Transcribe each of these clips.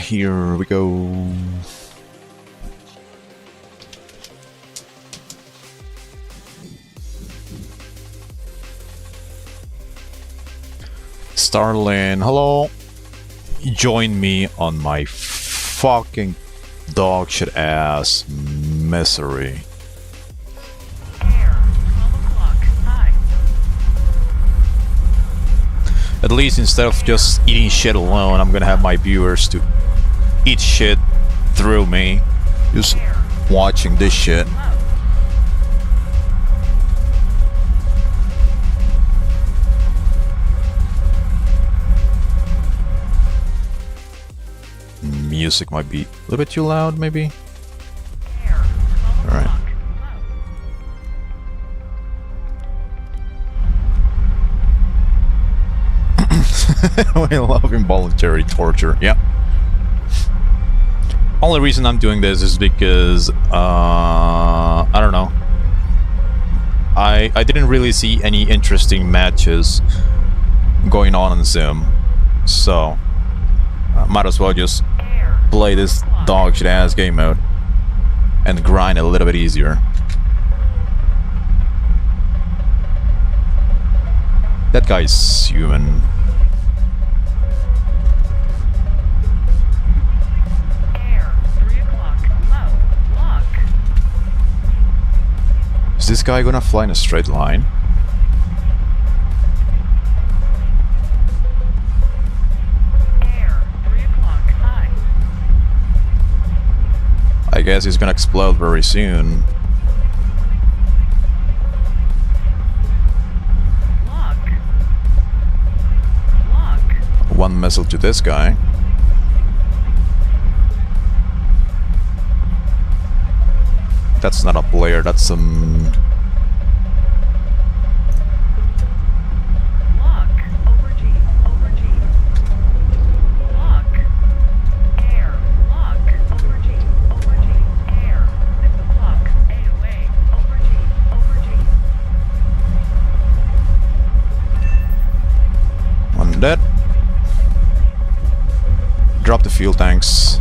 Here we go. Starlin, hello. Join me on my fucking dog shit ass misery. At least instead of just eating shit alone, I'm gonna have my viewers to eat shit through me. Just watching this shit. Music might be a little bit too loud, maybe? Alright. I love involuntary torture. Yeah. Only reason I'm doing this is because I don't know. I didn't really see any interesting matches going on Sim, so might as well just play this dog shit ass game mode and grind a little bit easier. That guy's human. Is this guy gonna fly in a straight line? I guess he's gonna explode very soon. One missile to this guy. That's not a player, that's some... One dead. Drop the fuel tanks.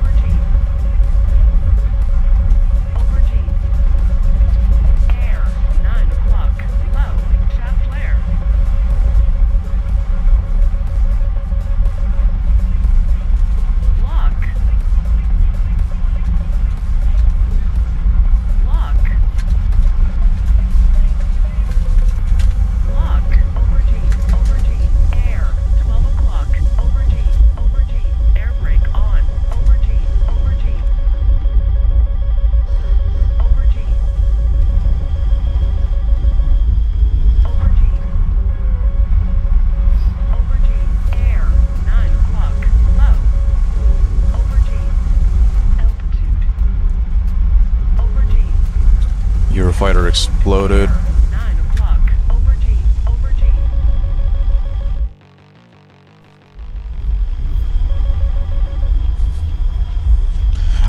Eurofighter exploded.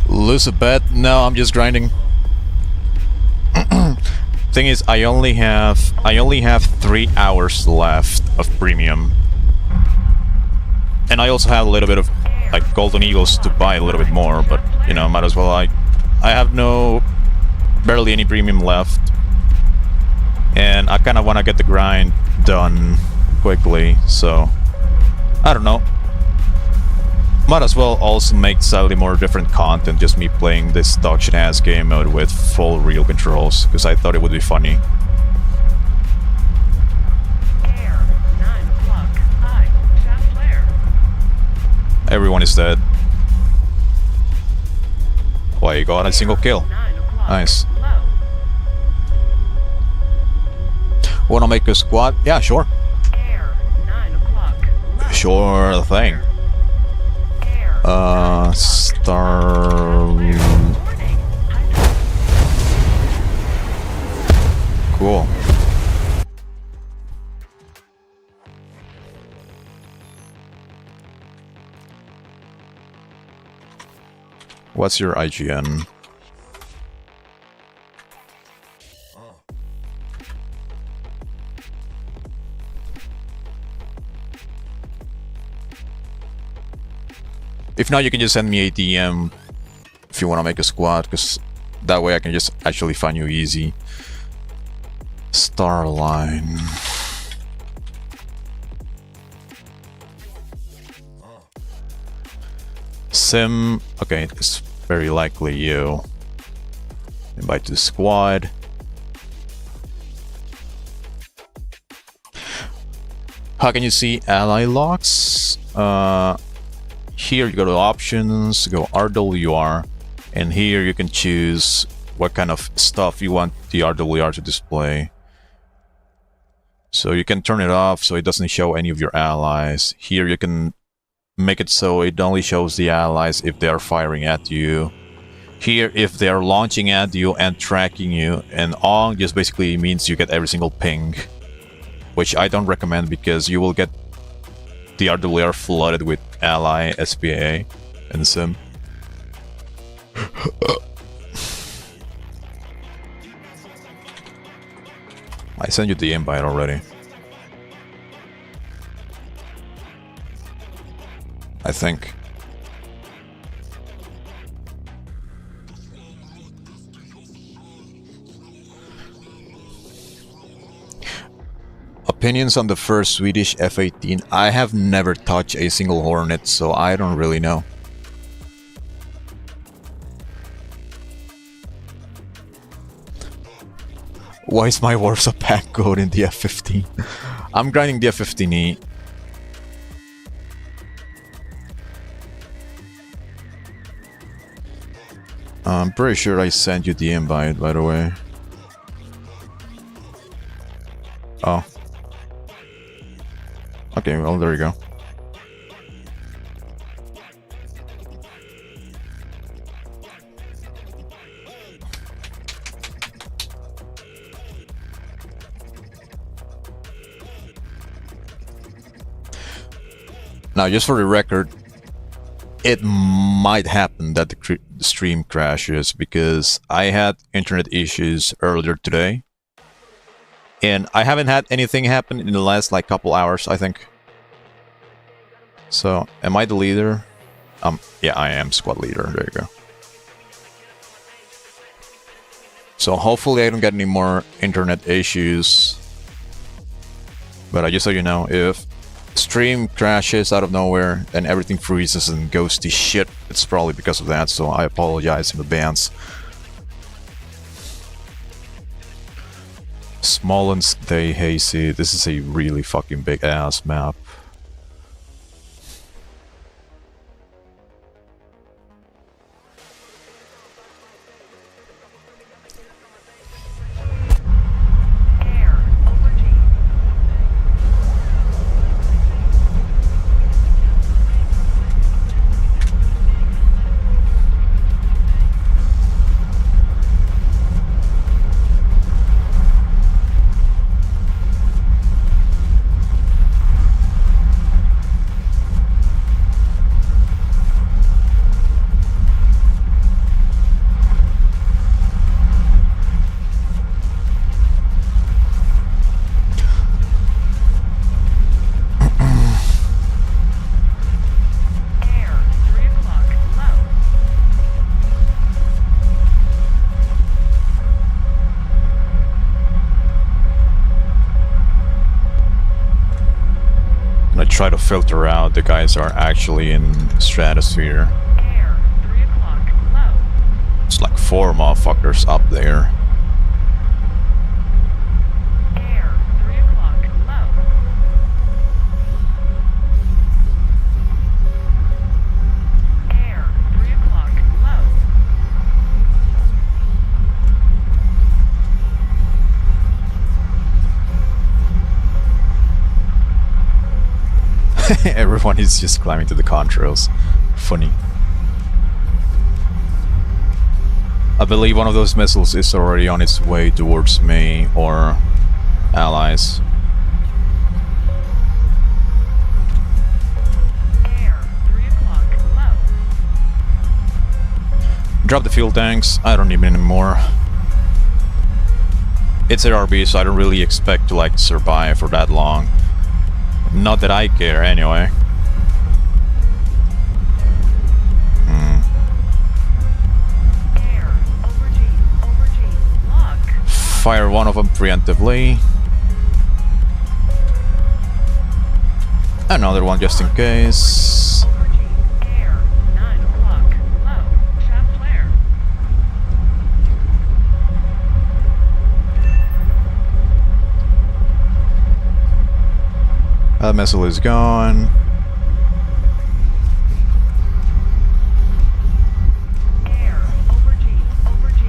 Lose a bet? No, I'm just grinding. Thing is, I only have 3 hours left of premium, and I also have a little bit of like Golden Eagles to buy a little bit more. But you know, might as well. I have barely any premium left, and I kind of want to get the grind done quickly, so I don't know. Might as well also make slightly more different content, just me playing this dog shit ass game mode with full real controls, because I thought it would be funny. Air, 9 o'clock. High, shaft flare. Everyone is dead. Why, you got a single kill. 9 o'clock. Nice. Low. Wanna make a squad? Yeah, sure. Air, 9 o'clock. Low. Sure thing. Air, Star... warning. Cool. What's your IGN? If not, you can just send me a DM if you want to make a squad, because that way I can just actually find you easy. Starline. Sim. Okay, it's very likely you. Invite to the squad. How can you see ally locks? Here you go to options, go RWR, and here you can choose what kind of stuff you want the RWR to display. So you can turn it off so it doesn't show any of your allies. Here you can make it so it only shows the allies if they are firing at you. Here, if they are launching at you and tracking you, and on just basically means you get every single ping, which I don't recommend because you will get the RWR flooded with ally, SPA, and sim. I sent you the invite already. I think. Opinions on the first Swedish F-18? I have never touched a single Hornet, so I don't really know. Why is my Warsaw pack code in the F-15? I'm grinding the F-15E. I'm pretty sure I sent you the invite, by the way. Oh. Okay, well, there you go. Now, just for the record, it might happen that the stream crashes because I had internet issues earlier today. And I haven't had anything happen in the last like couple hours, I think. So, am I the leader? Yeah, I am squad leader. There you go. So hopefully I don't get any more internet issues. But I just so you know, if stream crashes out of nowhere and everything freezes and goes to shit, it's probably because of that. So I apologize in advance. Smolensk Day Hazy. This is a really fucking big ass map. Air, overtake. try to filter out the guys that are actually in stratosphere. Air, 3 o'clock, low. It's like 4 motherfuckers up there. Air, 3 o'clock, low. Air, 3 o'clock, low. Everyone is just climbing to the contrails. Funny. I believe one of those missiles is already on its way towards me or allies. Air, 3 o'clock, low. Drop the fuel tanks. I don't need them anymore. It's ARB, so I don't really expect to like survive for that long. Not that I care, anyway. Air, over G, lock. Fire one of them preemptively. Another one just in case. Over G, air, 9 o'clock, low. Shaft flare. That missile is gone. Air, over G, over G.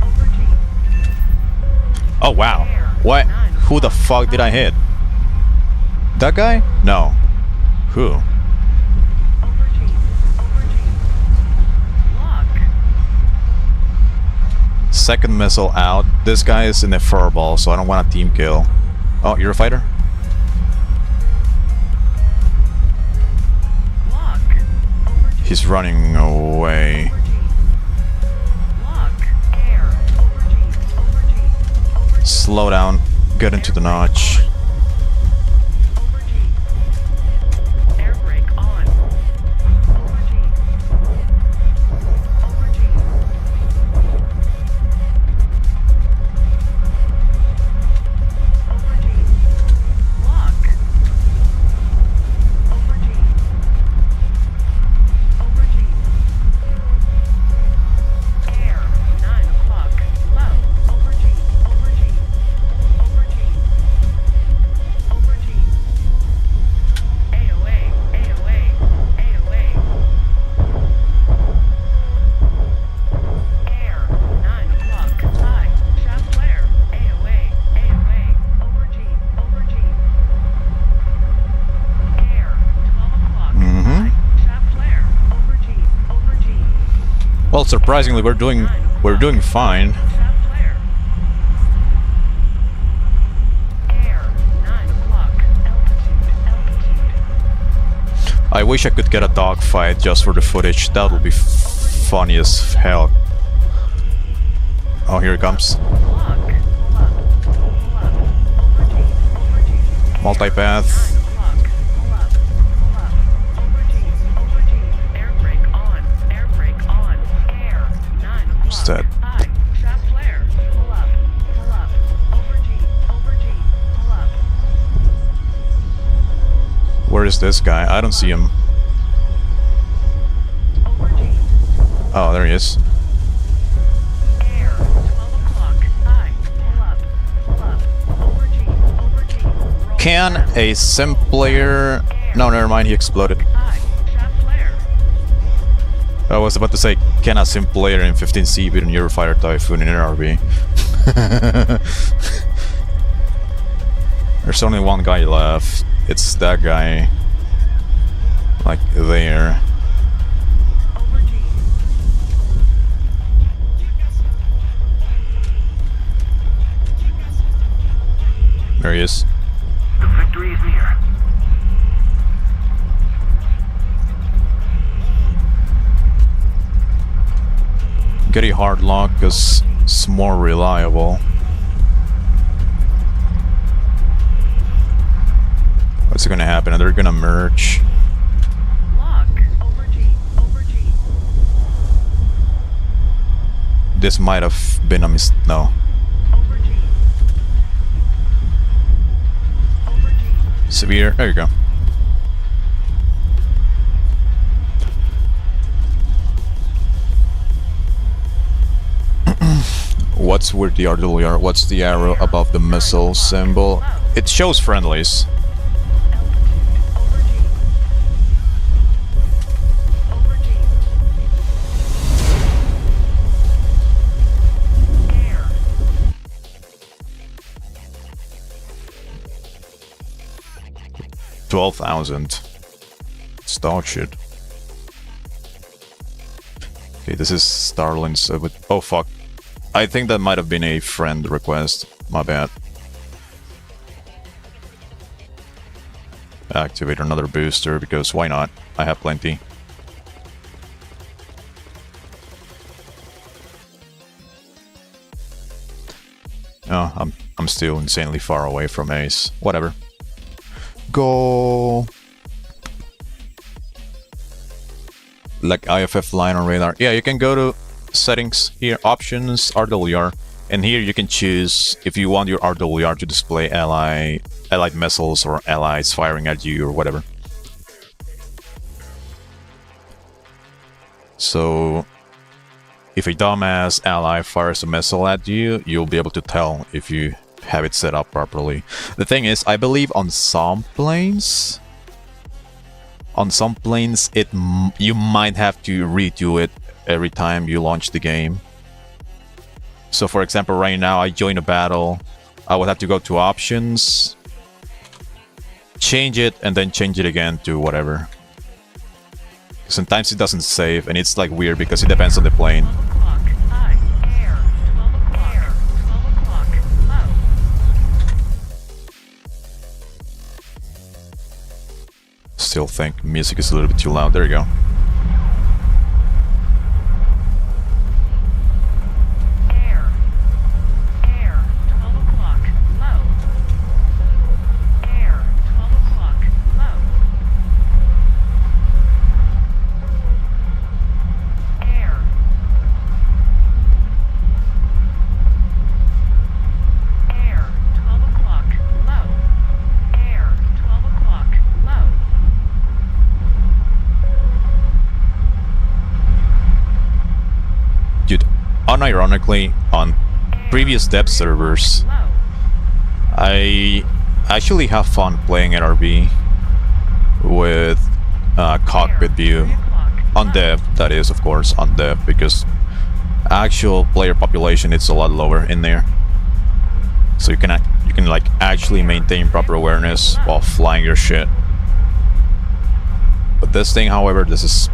Over G. Oh wow. What? Who the fuck did I hit? That guy? No. Who? Over G, lock. Second missile out. This guy is in a furball, so I don't want a team kill. Oh, you're a fighter? Lock. Over G, He's running away. over G. Lock. Air, over G, over G. Over G. Slow down. Get into the notch. Over G. Air brake on. Over G. Over G. Over G. Lock. Over G. Over G. Air, 9 o'clock, low. Over G. Over G. Over G. Over G. AOA, AOA, AOA. Air, 9 o'clock, high. Shaft flare. AOA, AOA. Over G, over G. Air, 12 o'clock, high. Shaft flare. Over G, over G. Well, surprisingly, we're doing fine. Shaft flare. Air, 9 o'clock, altitude. I wish I could get a dogfight just for the footage. That would be funny as hell. Oh, here it comes. Lock, pull up, pull up. Over G, over G. Multipath. 9 o'clock, pull up, pull up. Over G, over G. Air brake on, air brake on. Air, 9 o'clock. What's that? High, shaft flare. Pull up, pull up. Over G, pull up. Where is this guy? I don't see him. Over G. Oh, there he is. Air, 12 o'clock. High, pull up, pull up. Over G, over G. Roll Can left. a sim player... No, never mind, he exploded. High, shaft flare. I was about to say, can a sim player in 15C beat an Eurofighter Typhoon in NRB? There's only one guy left. It's that guy. Like, there. Over G. There he is. The victory is near. Get a hard lock, because it's more reliable. What's gonna happen? They're gonna merge. Lock. Over G. Over G. This might have been a no. Over G. Severe. There you go. What's with the RWR? What's the arrow above the missile symbol? It shows friendlies. Over G. Air. 12,000. It's dog shit. Okay, this is Starlin's. Oh fuck. I think that might have been a friend request. My bad. Activate another booster because why not? I have plenty. Oh, I'm still insanely far away from Ace. Whatever. Go. Like IFF line on radar. Yeah, you can go to settings here, options, RWR, and here you can choose if you want your RWR to display allied missiles or allies firing at you or whatever. So if a dumbass ally fires a missile at you, you'll be able to tell if you have it set up properly. The thing is, I believe on some planes you might have to redo it every time you launch the game. So for example, right now I join a battle, I would have to go to options, change it, and then change it again to whatever. Sometimes it doesn't save, and it's like weird because it depends on the plane. 12 o'clock. High. Air. 12 o'clock. Air. 12 o'clock. Low. Still think music is a little bit too loud. There you go. Air. Air. 12 o'clock. Low. Air. 12 o'clock. Low. Air. Air. 12 o'clock. Low. Air. 12 o'clock. Low. Dude, unironically, on previous depth servers, Low. I actually have fun playing NRB with cockpit view. 3 o'clock. On dev, that is, of course, on dev, because actual player population is a lot lower in there. So you can like actually maintain proper awareness while flying your shit. But this thing, however, this is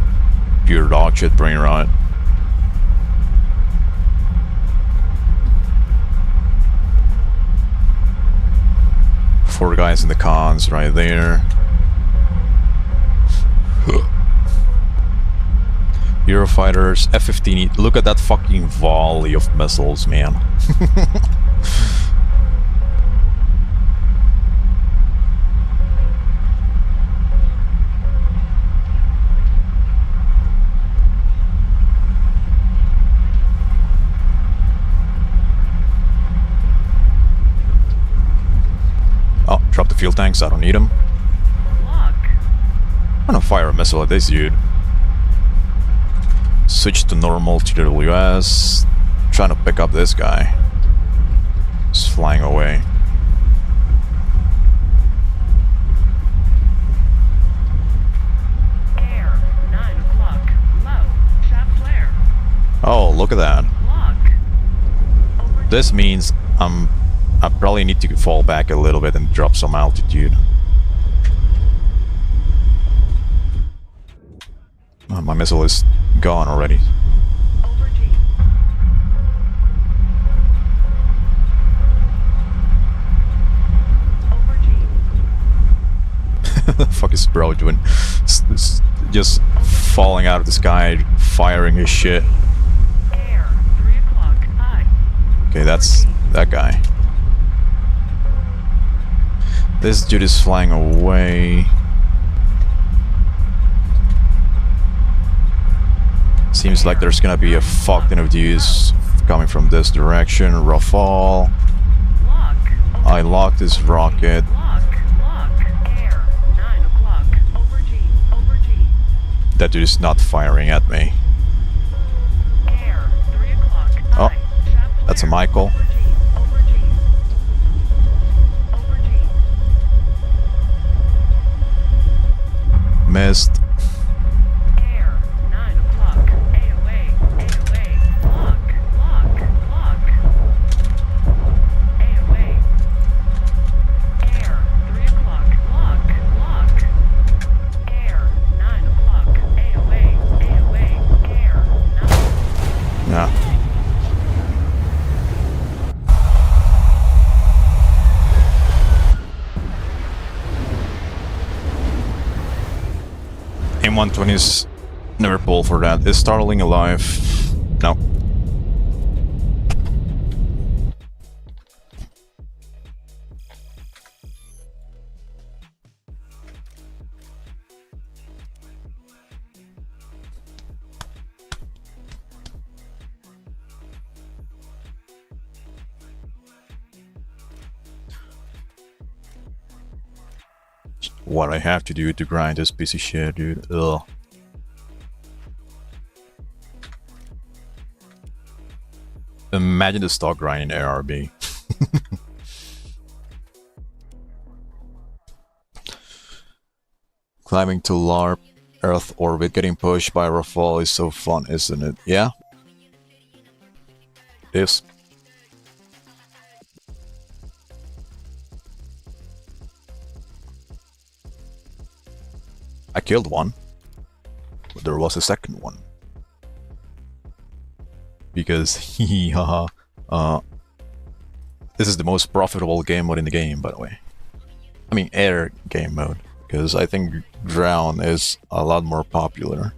pure dog shit. Bring it on. Four guys in the cons right there. Eurofighters, F-15. Look at that fucking volley of missiles, man. Oh, drop the fuel tanks. I don't need them. Lock. I'm gonna fire a missile at this dude. Switch to normal TWS. Trying to pick up this guy. He's flying away. Air. 9 o'clock. Low. Shaft flare. Oh, look at that. Lock. Over This means I probably need to fall back a little bit and drop some altitude. Oh, my missile is gone already. Over G. Over G. The fuck is bro doing? Just falling out of the sky, firing his shit. Air. 3 o'clock. High. Okay, that's that guy. This dude is flying away. Seems like there's gonna be a fuck ton of dudes coming from this direction. Rafale. Lock. I locked this rocket. Lock. Lock. That dude is not firing at me. Air, 3 o'clock. Oh, 9. Shaft that's a clear. Michael. Aubergine. Aubergine. Missed. Air, 9 o'clock. AOA. AOA. Lock. Lock. Lock. AOA. Air, 3 o'clock. Lock. Lock. Air, 9 o'clock. AOA. AOA. Air, 9. Yeah. M120's never pull for that. Is Starling alive? No. What I have to do to grind this piece of shit, dude. Ugh. Imagine the stock grind in ARB. Climbing to LARP Earth orbit, getting pushed by Rafale is so fun, isn't it? Yeah? It is. I killed one, but there was a second one. Because, haha, this is the most profitable game mode in the game, by the way. I mean, air game mode, because I think ground is a lot more popular.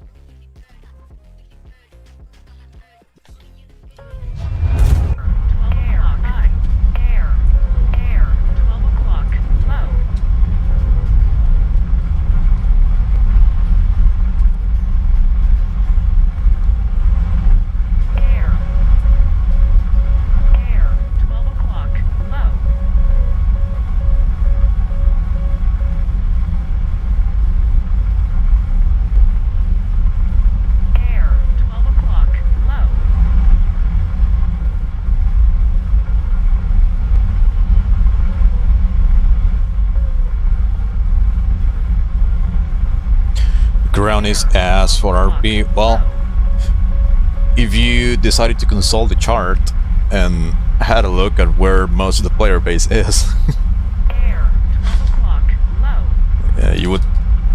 Air, 12 o'clock. Low. Air, 12 o'clock. Low. Air, 12 o'clock. Low. Ground is ass for RP. Well, if you decided to consult the chart and had a look at where most of the player base is, Air, 12 o'clock. Low. you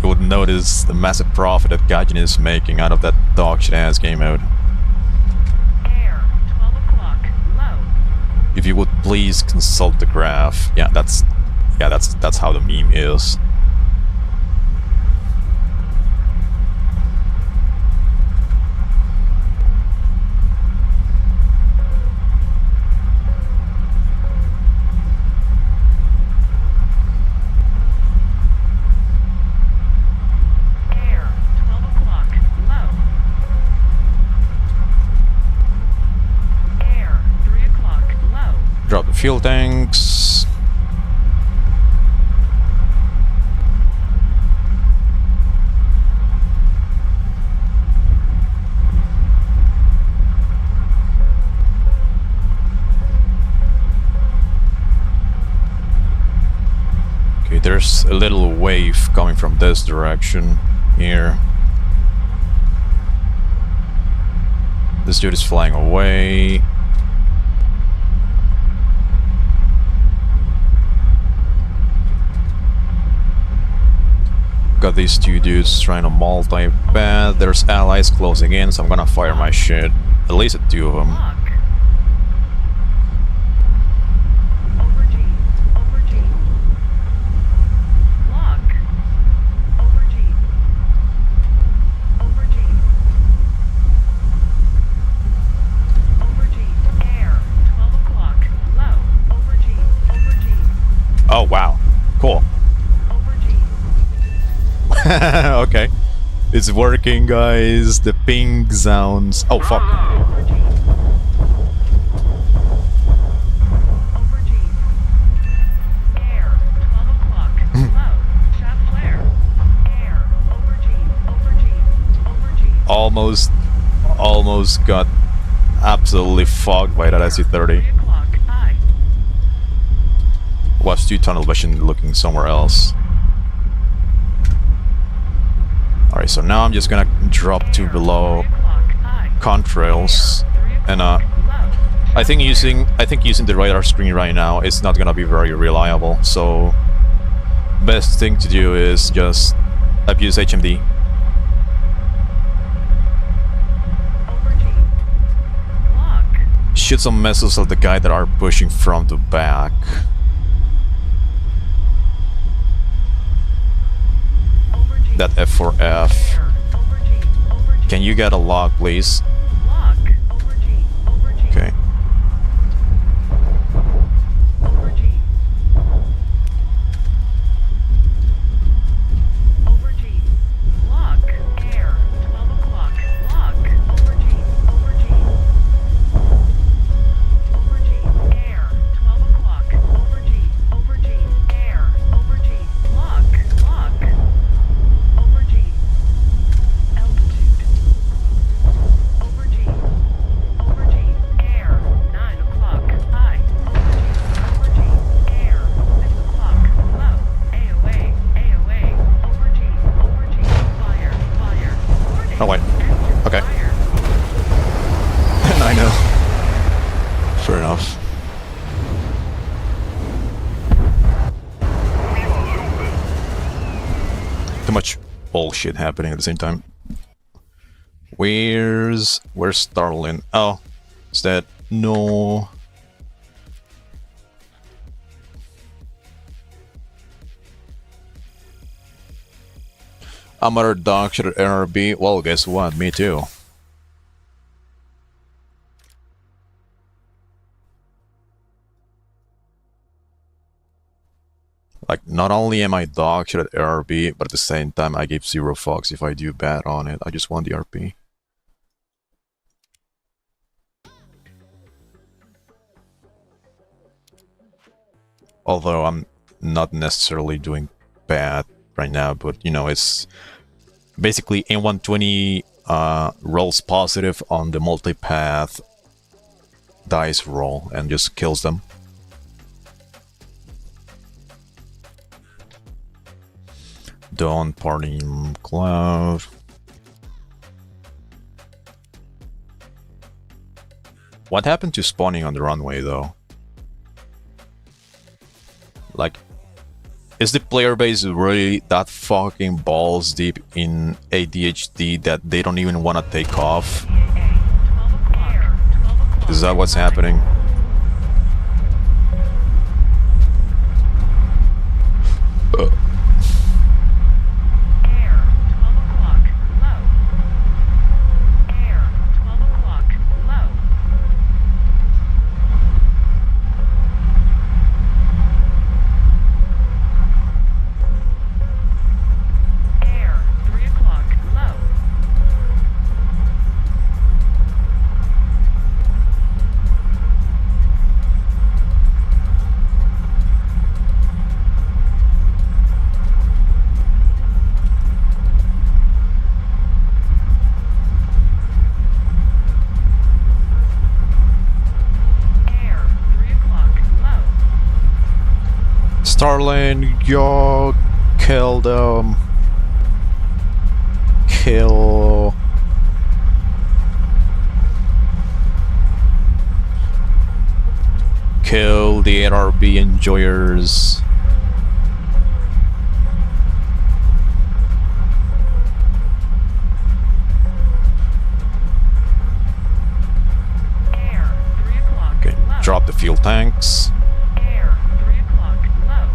would notice the massive profit that Gaijin is making out of that dog shit ass game mode. Air, 12 o'clock. Low. If you would please consult the graph, that's how the meme is. Air, 12 o'clock. Low. Air, 3 o'clock. Low. Drop the fuel tanks. Okay, there's a little wave coming from this direction here. This dude is flying away. Got these two dudes trying to multi-path. There's allies closing in, so I'm gonna fire my shit. At least at two of them. Lock. Aubergine. Aubergine. Lock. Aubergine. Aubergine. Aubergine. Air, 12 o'clock. Low. Aubergine. Aubergine. Oh wow, cool. Aubergine. Okay, it's working, guys. The ping sounds. Oh fuck. Aubergine. Aubergine. Air, 12 o'clock. Low. Shaft flare. Air. Aubergine. Aubergine. almost got absolutely fogged by that SC-30. 3 o'clock. High. Was 2 tunnel vision looking somewhere else. Alright, so now I'm just gonna drop to below 3 o'clock. High. contrails, and Low. I think using the radar screen right now is not gonna be very reliable. So best thing to do is just abuse HMD. Over G. Lock. Shoot some missiles at the guy that are pushing from the back. Over G. That F4F. Air. Over G. Over G. Can you get a lock, please? Lock. Over G. Over G. Okay. Over G. Over G. Lock. Air. 12 o'clock. Lock. Over G. Over G. Over G. Air. 12 o'clock. Over G. Over G. Air. Over G. Lock. Lock. Over G. Altitude. Over G. Over G. Air. 9 o'clock. High. Over G. Air. 6 o'clock. Low. AOA. AOA. Over G. Over G. Fire. Fire. Warning. Oh, wait. Engine Okay. fire. I know. Fair enough. Too much bullshit happening at the same time. Where's Starlin? Oh, is that no? Amateur dog shit at NRB. Well, guess what? Me too. Like, not only am I dog shit at RB, but at the same time I give 0 fucks if I do bad on it. I just want the RP. Although I'm not necessarily doing bad right now, but you know, it's basically A120 rolls positive on the multipath dice roll and just kills them. Dawn party cloud. What happened to spawning on the runway though? Like, is the player base really that fucking balls deep in ADHD that they don't even want to take off? 12 o'clock. Is that what's happening? Air. 12 o'clock. Low. Air. 12 o'clock. Low. Air. 3 o'clock. Low. Air. 3 o'clock. Low. Starlin, yo, kill them. Kill. Kill the NRB enjoyers. Air. 3 o'clock. Okay, Low. drop the fuel tanks. Air. 3 o'clock. Low.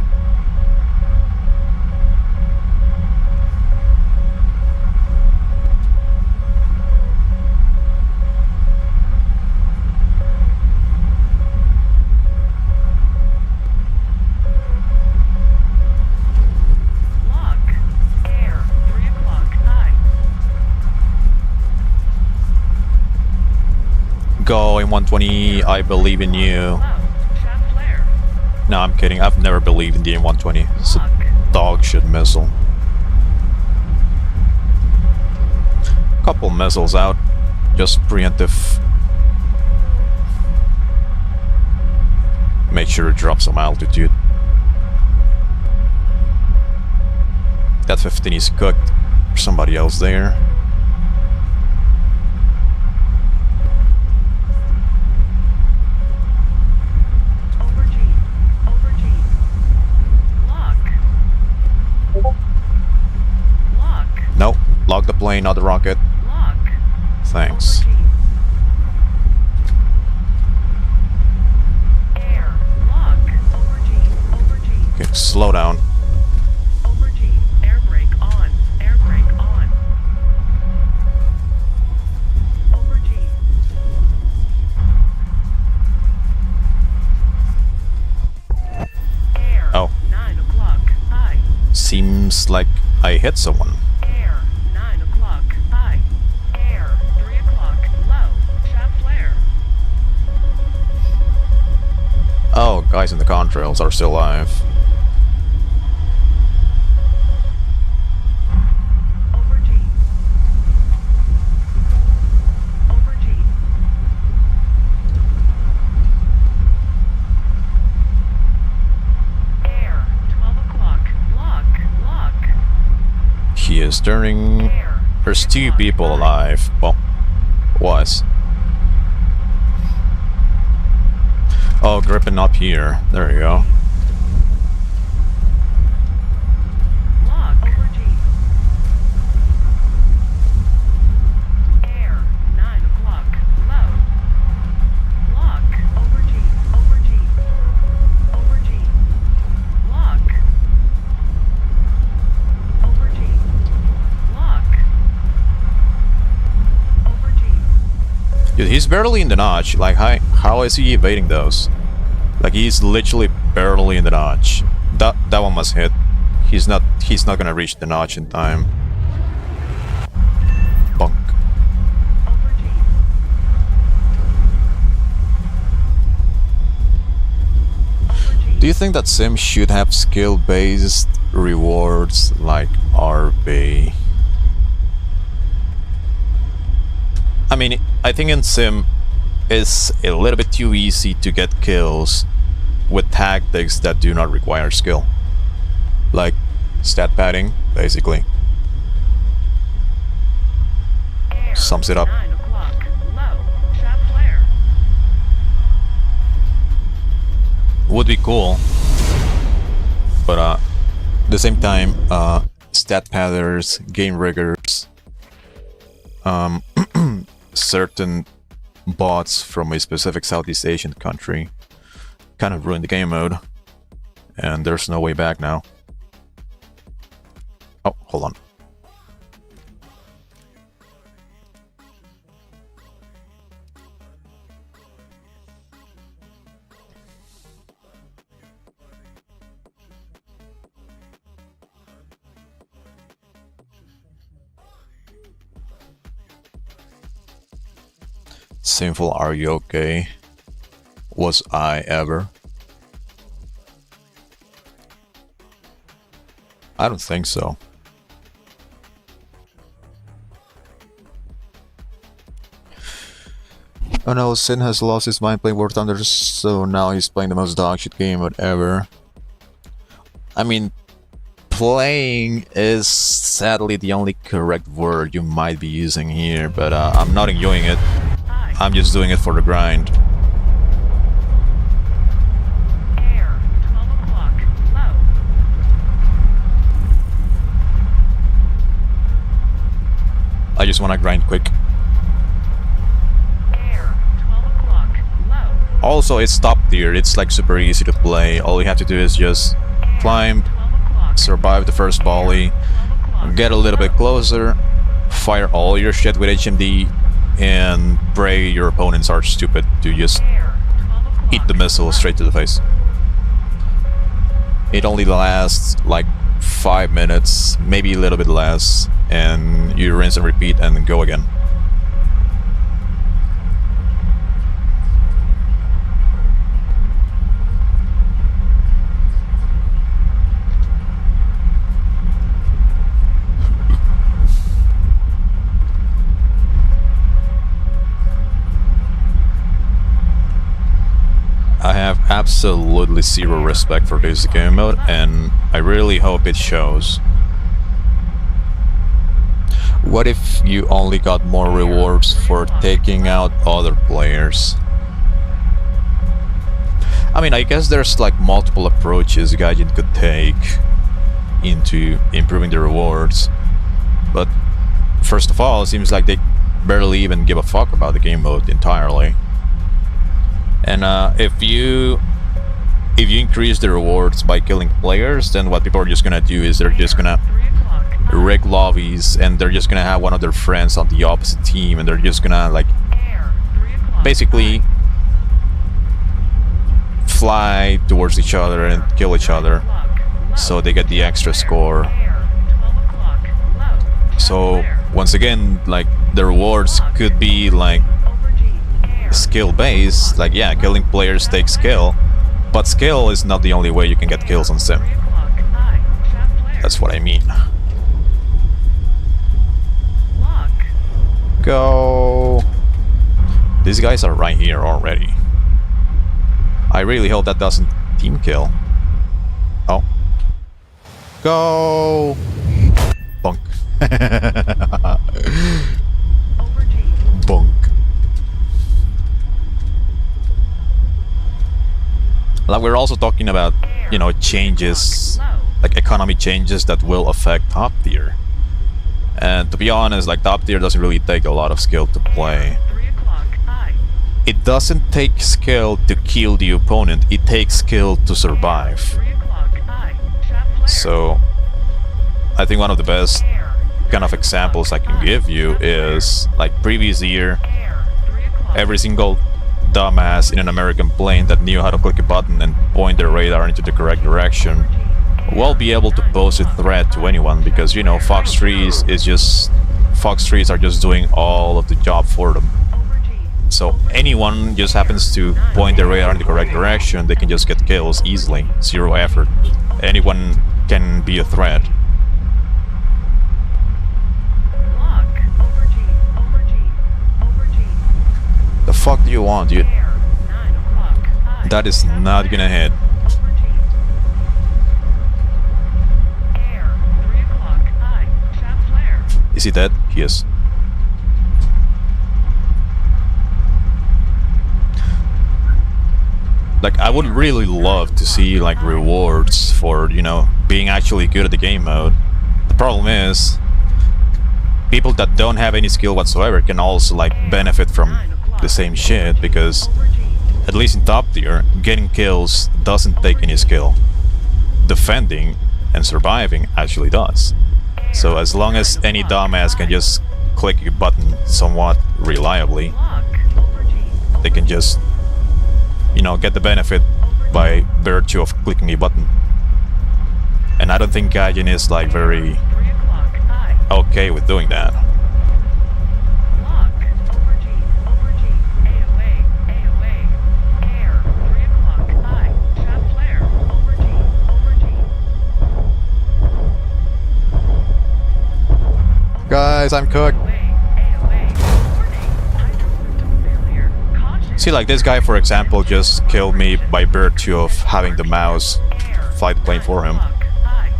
Lock. Air. 3 o'clock. High. Go in 120, I believe in you. Low. Shaft flare. No, I'm kidding. I've never believed in the M120. It's a dog shit missile. Couple couple missiles out. Just preemptive. Make sure to drop some altitude. That 15 is cooked. There's somebody else there. Over G. Over G. Lock. Lock. Nope. Lock the plane, not the rocket. Lock. Thanks. Over G. Air. Lock. Over G. Over G. Okay, slow down. Over G. Air brake on. Air brake on. Over G. Air. Oh. 9 o'clock. I. Seems like I hit someone. Air. 9 o'clock. I. Air. 3 o'clock. Low. Shaft flare. Oh, guys in the contrails are still alive. Over G. Over G. Air. 12 o'clock. Lock. Lock. He is turning. Air. There's 3 two o'clock. people I. alive. Well, was. Oh, gripping up here. There you go. Lock. Over G. Air. 9 o'clock. Low. Lock. Over G. Over G. Over G. Lock. Over G. Lock. Over G. Dude, he's barely in the notch. Like, how is he evading those? Like, he's literally barely in the notch. That one must hit. He's not gonna reach the notch in time. Bunk. Over G. Over G. Do you think that Sim should have skill-based rewards like RB? I mean, I think in Sim it's a little bit too easy to get kills with tactics that do not require skill. Like stat padding, basically. Air. Sums it up. 9 o'clock. Low. Shaft flare. Would be cool. But at the same time, stat padders, game riggers, certain bots from a specific Southeast Asian country kind of ruined the game mode. And there's no way back now. Oh, hold on. Sinful, are you okay? Was I ever? I don't think so. Oh no, Sin has lost his mind playing War Thunder, so now he's playing the most dogshit game ever. I mean, playing is sadly the only correct word you might be using here, but I'm not enjoying it. I. I'm just doing it for the grind. Air. 12 o'clock. Low. I just want to grind quick. Air. 12 o'clock. Low. Also, it's top tier, it's like super easy to play. All you have to do is just Air. climb, 12 o'clock. survive the first volley, 12 o'clock. get a little bit Low. closer, fire all your shit with HMD, and pray your opponents are stupid to just Air. 12 o'clock. eat the missile straight to the face. It only lasts like 5 minutes, maybe a little bit less, and you rinse and repeat and go again. absolutely zero respect for this game mode, and I really hope it shows. What if you only got more rewards for taking out other players? I mean, I guess there's like multiple approaches Gaijin could take into improving the rewards, but first of all, it seems like they barely even give a fuck about the game mode entirely. And if you increase the rewards by killing players, then what people are just gonna do is they're just gonna 3 o'clock. rig lobbies, and they're just gonna have one of their friends on the opposite team, and they're just gonna like Air. 3 o'clock. basically fly towards each other and kill each other, so they get the extra score. Air. 12 o'clock. Low. So once again, like the rewards could be like Over G. Air. skill based, like yeah, killing players takes skill, but skill is not the only way you can get kills on Sim. 3 o'clock. I. Chat flare. That's what I mean. Lock. Go. These guys are right here already. I really hope that doesn't team kill. Oh. Go. Bunk. Over G. Bunk. Like we're also talking about, you know, changes, Low. like economy changes that will affect top tier. And to be honest, like top tier doesn't really take a lot of skill to play. 3 o'clock. I. It doesn't take skill to kill the opponent, it takes skill to survive. 3 o'clock. I. Chat flare. So I think one of the best Air. kind of examples I can give you is like previous year, Air. 3 o'clock. every single dumbass in an American plane that knew how to click a button and point their radar into the correct direction will be able to pose a threat to anyone, because you know Fox trees are just doing all of the job for them. Over G. So anyone just happens to point their radar in the correct direction, they can just get kills easily, zero effort. Anyone can be a threat. Lock. Over G. Over G. Over G. The fuck do you want, dude? Air. 9 o'clock. I. That is not gonna hit. Over G. Air. 3 o'clock. I. Chat flare. Is he dead? He is. Like, I would really love to see, like, rewards for, you know, being actually good at the game mode. The problem is, people that don't have any skill whatsoever can also, like, benefit from the same shit, because, Over G. at least in top tier, getting kills doesn't take any skill. Defending and surviving actually does. So as long as any dumbass can just click a button somewhat reliably, Lock. Over G. they can just, you know, get the benefit by virtue of clicking a button. And I don't think Gaijin is like very 3 o'clock. I. okay with doing that. Lock. Over G. Over G. AOA. AOA. Air. 3 o'clock. I. Chat flare. Over G. Over G. Guys, I'm cooked. AOA. Warning. Hydro system failure. Caution. See, like this guy, for example, just killed me by virtue of having the mouse Air. fly the plane for him. 9 o'clock. I.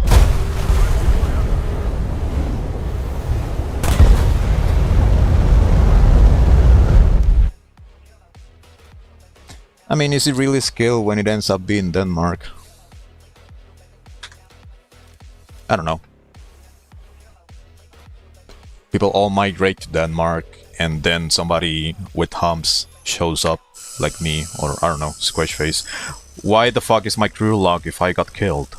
I mean, is it really skill when it ends up being Denmark? I don't know. People all migrate to Denmark, and then somebody with humps shows up, like me, or I don't know, Squish Face. Why the fuck is my crew log if I got killed?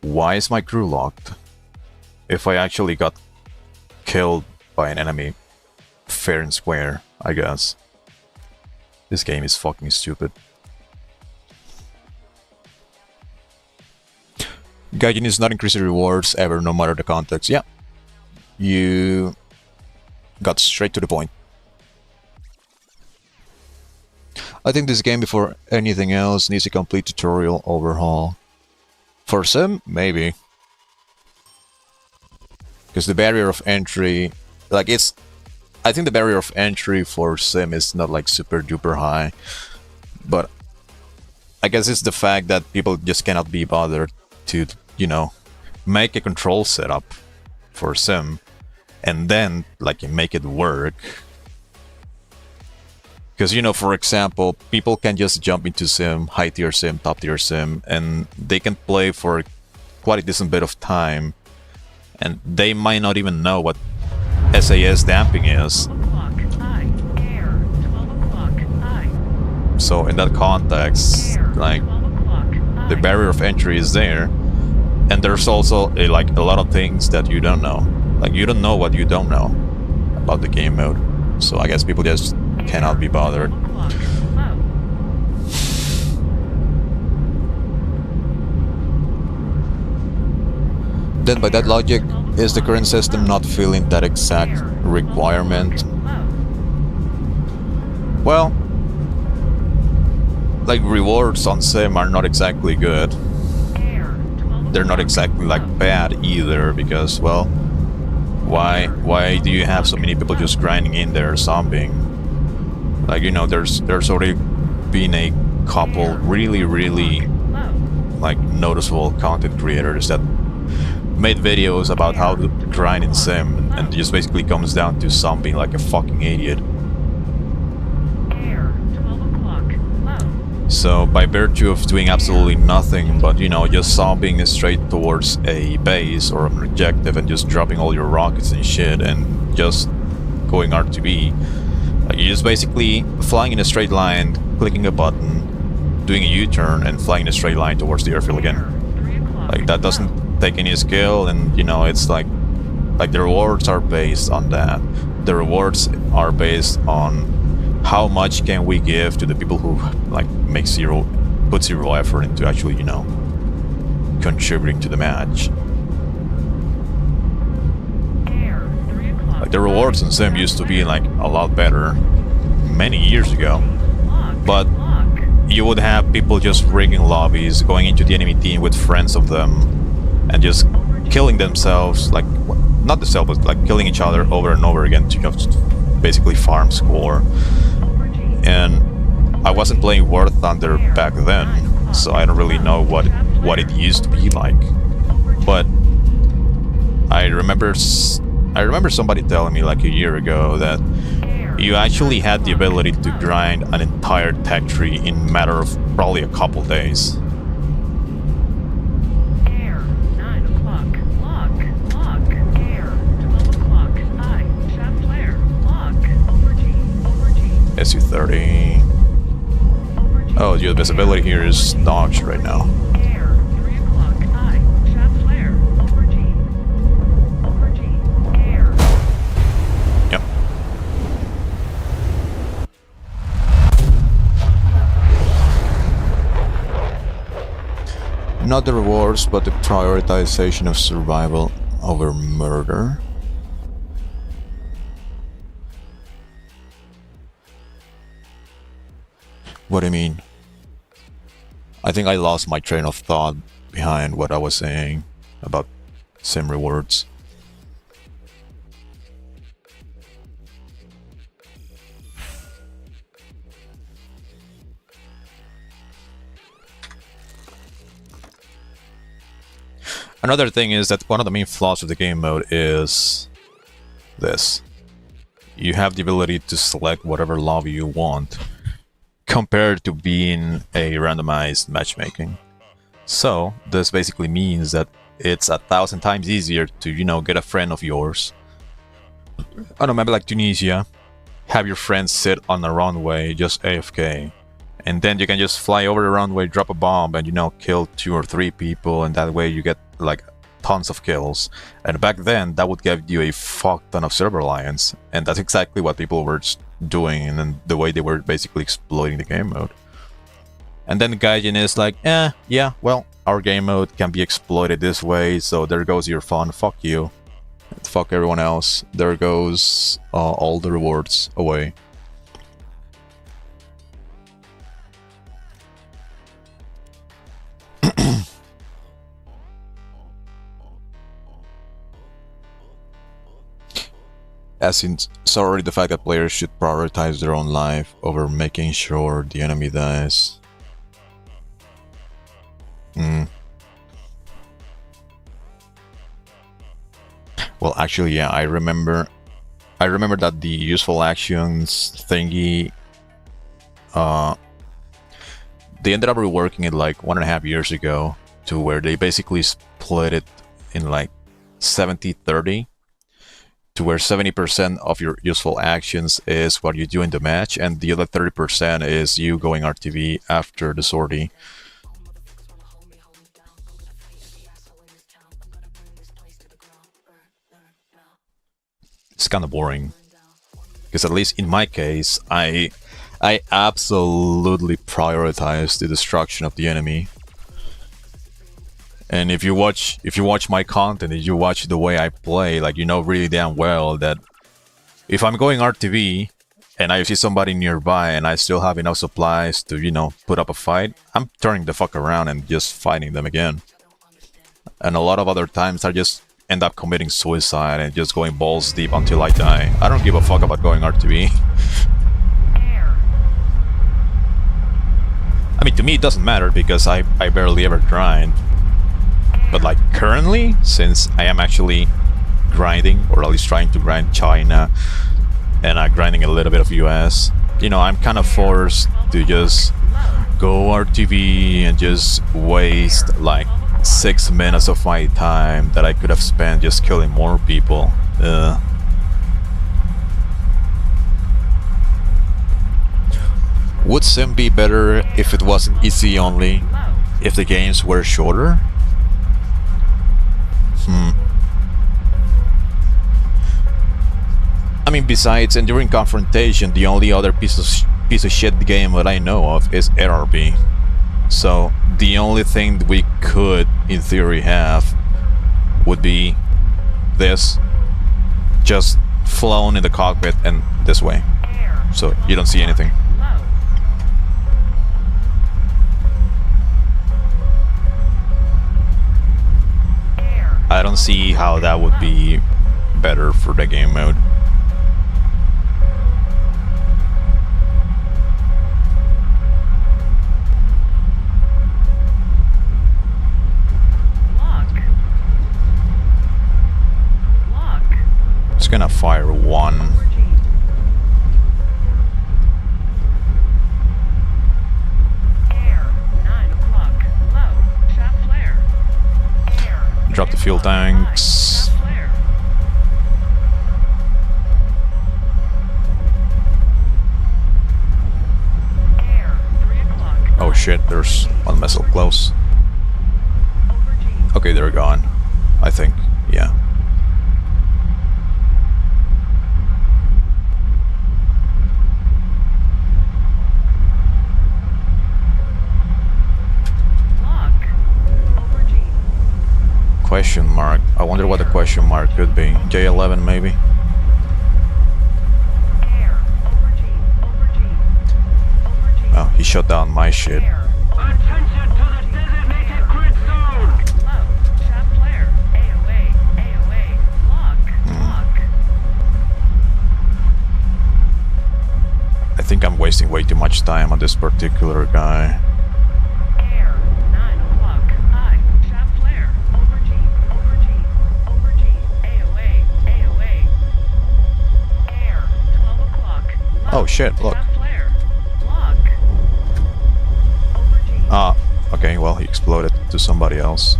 Why is my crew locked? If I actually got killed by an enemy, fair and square, I guess. This game is fucking stupid. Gaijin is not increasing rewards ever, no matter the context. Yeah. You got straight to the point. I think this game, before anything else, needs a complete tutorial overhaul. For Sim, maybe. because the barrier of entry, like it's, I think the barrier of entry for sim is not like super duper high, but I guess it's the fact that people just cannot be bothered to, you know, make a control setup for sim and then like make it work. Because, you know, for example, people can just jump into sim, high tier sim, top tier sim, and they can play for quite a decent bit of time, and they might not even know what SAS damping is. 12 o'clock, I. Air, 12 o'clock, I. So in that context, Air, like 12 o'clock, I. the barrier of entry is there, and there's also like a lot of things that you don't know. Like you don't know what you don't know about the game mode. So I guess people just cannot be bothered. 12 o'clock, low. Then by that logic, is the current system not filling that exact requirement? Low. Well, like rewards on sim are not exactly good. Air, 12 They're not exactly like bad either, because well, why do you have so many people just grinding in there zombieing? Like, you know, there's already been a couple really low. like noticeable content creators that made videos about how to grind in sim, and it just basically comes down to zombieing like a fucking idiot. Air, 12 o'clock, low. So by virtue of doing absolutely nothing but, you know, just zombieing straight towards a base or an objective and just dropping all your rockets and shit and just going R2B, you're just basically flying in a straight line, clicking a button, doing a U-turn and flying in a straight line towards the airfield again. 3 o'clock. Like that doesn't take any skill, and you know, it's like the rewards are based on that. The rewards are based on how much can we give to the people who like put zero effort into actually, you know, contributing to the match. Air, 3 o'clock. Like the rewards in sim used to be like a lot better many years ago, Lock, but lock. you would have people just rigging lobbies, going into the enemy team with friends of them, and just killing themselves, like, not themselves, but like killing each other over and over again to just basically farm score. Over G. And I wasn't playing War Thunder back then, so I don't really know what it used to be like. But I remember somebody telling me like a year ago that you actually had the ability to grind an entire tech tree in a matter of probably a couple days. Air, 9 o'clock, lock, lock. Air, 12 o'clock, I. Shaft flare, lock. Over G, SU-30. over G. Oh, your visibility here is dodged right now. Air, 3 o'clock, I. Shaft flare, over G. Over G, air. Yep. Not the rewards, but the prioritization of survival over murder. What do you mean? I think I lost my train of thought behind what I was saying about sim rewards. Another thing is that one of the main flaws of the game mode is this. You have the ability to select whatever lobby you want, compared to being a randomized matchmaking. So this basically means that it's 1,000 times easier to, you know, get a friend of yours. I don't know, maybe like Tunisia, have your friends sit on a runway, just AFK, and then you can just fly over the runway, drop a bomb, and, you know, kill 2 or 3 people, and that way you get like tons of kills. And back then that would give you a fuck ton of server alliance, and that's exactly what people were doing, and then the way they were basically exploiting the game mode. And then Gaijin is like, yeah, well, our game mode can be exploited this way, so there goes your fun, fuck you. Fuck everyone else, there goes all the rewards away. passing sorry the fact that players should prioritize their own life over making sure the enemy dies. Well, actually, yeah, I remember that the useful actions thingy, they ended up reworking it like 1.5 years ago to where they basically split it in like 70-30, to where 70% of your useful actions is what you do in the match, and the other 30% is you going RTV after the sortie. It's kind of boring, because at least in my case, I absolutely prioritize the destruction of the enemy. And if you watch my content, if you watch the way I play, like, you know really damn well that if I'm going RTV and I see somebody nearby and I still have enough supplies to, you know, put up a fight, I'm turning the fuck around and just fighting them again. And a lot of other times I just end up committing suicide and just going balls deep until I die. I don't give a fuck about going RTV. I mean, to me it doesn't matter because I barely ever grind. But like currently, since I am actually grinding, or at least trying to grind China, and I'm grinding a little bit of US, you know, I'm kind of forced to just go RTV and just waste like 6 minutes of my time that I could have spent just killing more people. Would Sim be better if it wasn't EC only? If the games were shorter? I mean, besides Enduring Confrontation, the only other piece of shit game that I know of is RRB. So the only thing that we could, in theory, have would be this, just flown in the cockpit and this way. So you don't see anything. I don't see how that would be better for the game mode. Just gonna fire one. Drop the fuel tanks. Oh shit, there's one missile close. Okay, they're gone. I think, yeah. Question mark. I wonder what the question mark could be. J11 maybe? Oh, he shut down my shit. Attention to the designated grid zone! Shaft flare. AOA. Lock. I think I'm wasting way too much time on this particular guy. Oh shit, look. Ah, okay, well, he exploded to somebody else.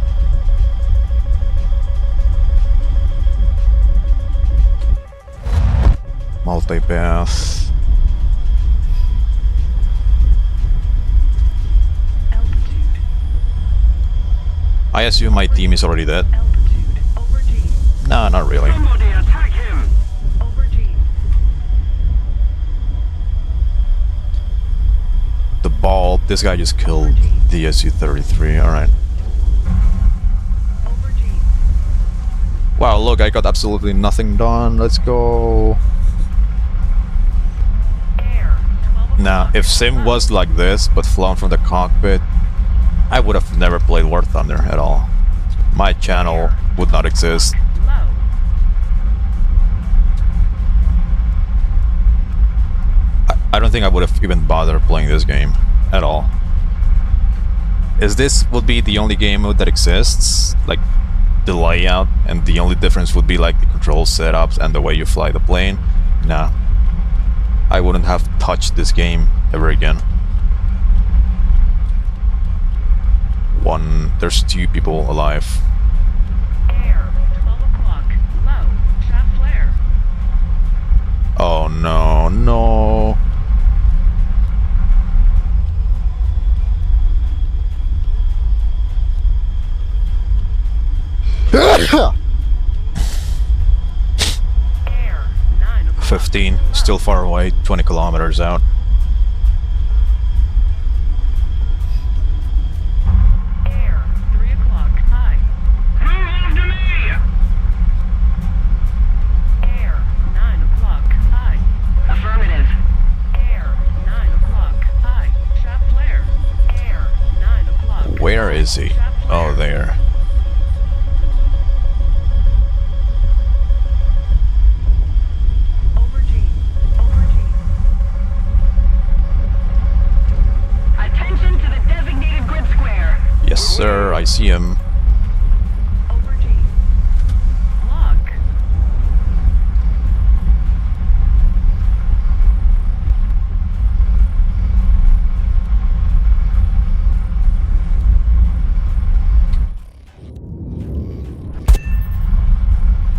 Multipath. I assume my team is already dead. No, not really. Somebody attack him! The ball, this guy just killed the SU-33, alright. Wow, look, I got absolutely nothing done, let's go. Now, if Sim was like this, but flown from the cockpit, I would have never played War Thunder at all. My channel would not exist. I don't think I would have even bothered playing this game at all. Is this would be the only game mode that exists, like the layout, and the only difference would be like the control setups and the way you fly the plane? Nah. I wouldn't have touched this game ever again. There's 2 people alive. Air, 12 o'clock. Low. Shaft flare. Oh no, no. Air, 9 o'clock. 15, still far away, 20 kilometers out. Air, 3 o'clock. High. Move after me! Air, 9 o'clock. High. Affirmative. Air, 9 o'clock. High. Shaft flare. Air, 9 o'clock. Where is he? Oh, there. Over G. Over G. Attention to the designated grid square. Yes, sir, I see him. Over G. Lock.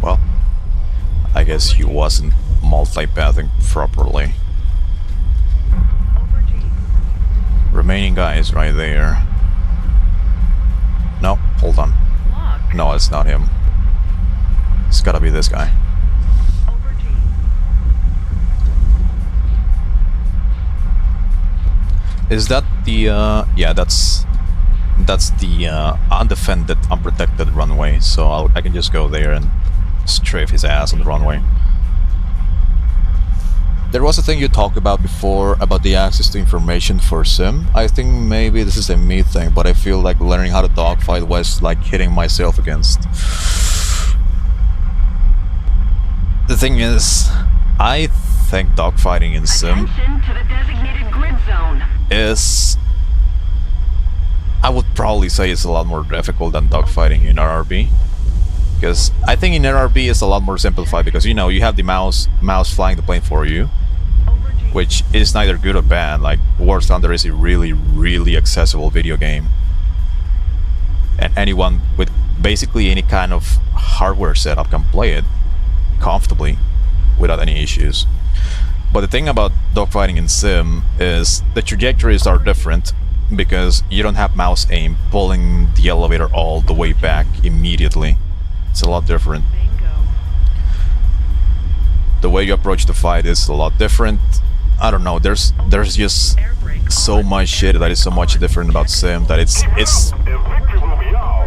Well, I guess he wasn't multipathing properly. Over G. Remaining guy is right there. No, hold on. Lock. No, it's not him. It's gotta be this guy. Over G. Is that the, yeah, that's the undefended, unprotected runway, so I can just go there and strafe his ass on the runway. There was a thing you talked about before about the access to information for Sim. I think maybe this is a me thing, but I feel like learning how to dogfight was like hitting myself against. The thing is, I think dogfighting in Sim Attention to the designated grid zone. is, I would probably say it's a lot more difficult than dogfighting in RRB. Because I think in RRB it's a lot more simplified because, you know, you have the mouse flying the plane for you, Over G. which is neither good or bad. Like, War Thunder is a really, really accessible video game. And anyone with basically any kind of hardware setup can play it comfortably without any issues. But the thing about dogfighting in Sim is the trajectories are different because you don't have mouse aim pulling the elevator all the way back immediately. It's a lot different. Bingo. The way you approach the fight is a lot different. I don't know, there's just Air brake so on. much shit that is so much different about Sim that it's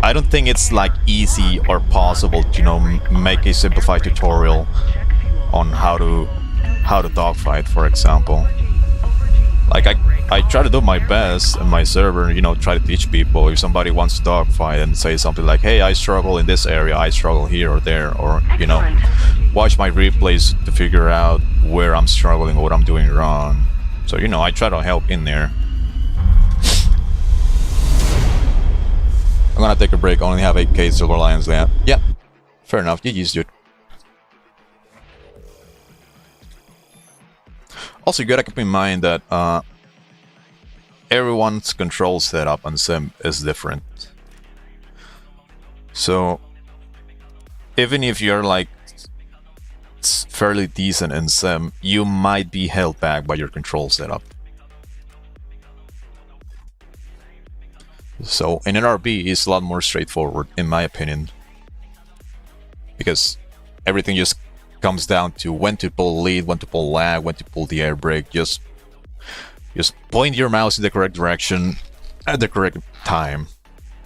I don't think it's like easy or possible to, you know, make a simplified tutorial Check fuel. on how to dogfight, for example. Over G. Over G. Like I try to do my best in my server, you know, try to teach people. If somebody wants to dogfight and say something like, hey, I struggle in this area, I struggle here or there, or, you know, watch my replays to figure out where I'm struggling or what I'm doing wrong. So, you know, I try to help in there. I'm gonna take a break, I only have 8k Silver Lions left. Yeah, fair enough, GG's, dude. Also, you gotta keep in mind that everyone's control setup on Sim is different. So, even if you're like fairly decent in Sim, you might be held back by your control setup. So, in NRB, it's a lot more straightforward, in my opinion. Because everything just comes down to when to pull lead, when to pull lag, when to pull the air brake. Just point your mouse in the correct direction at the correct time.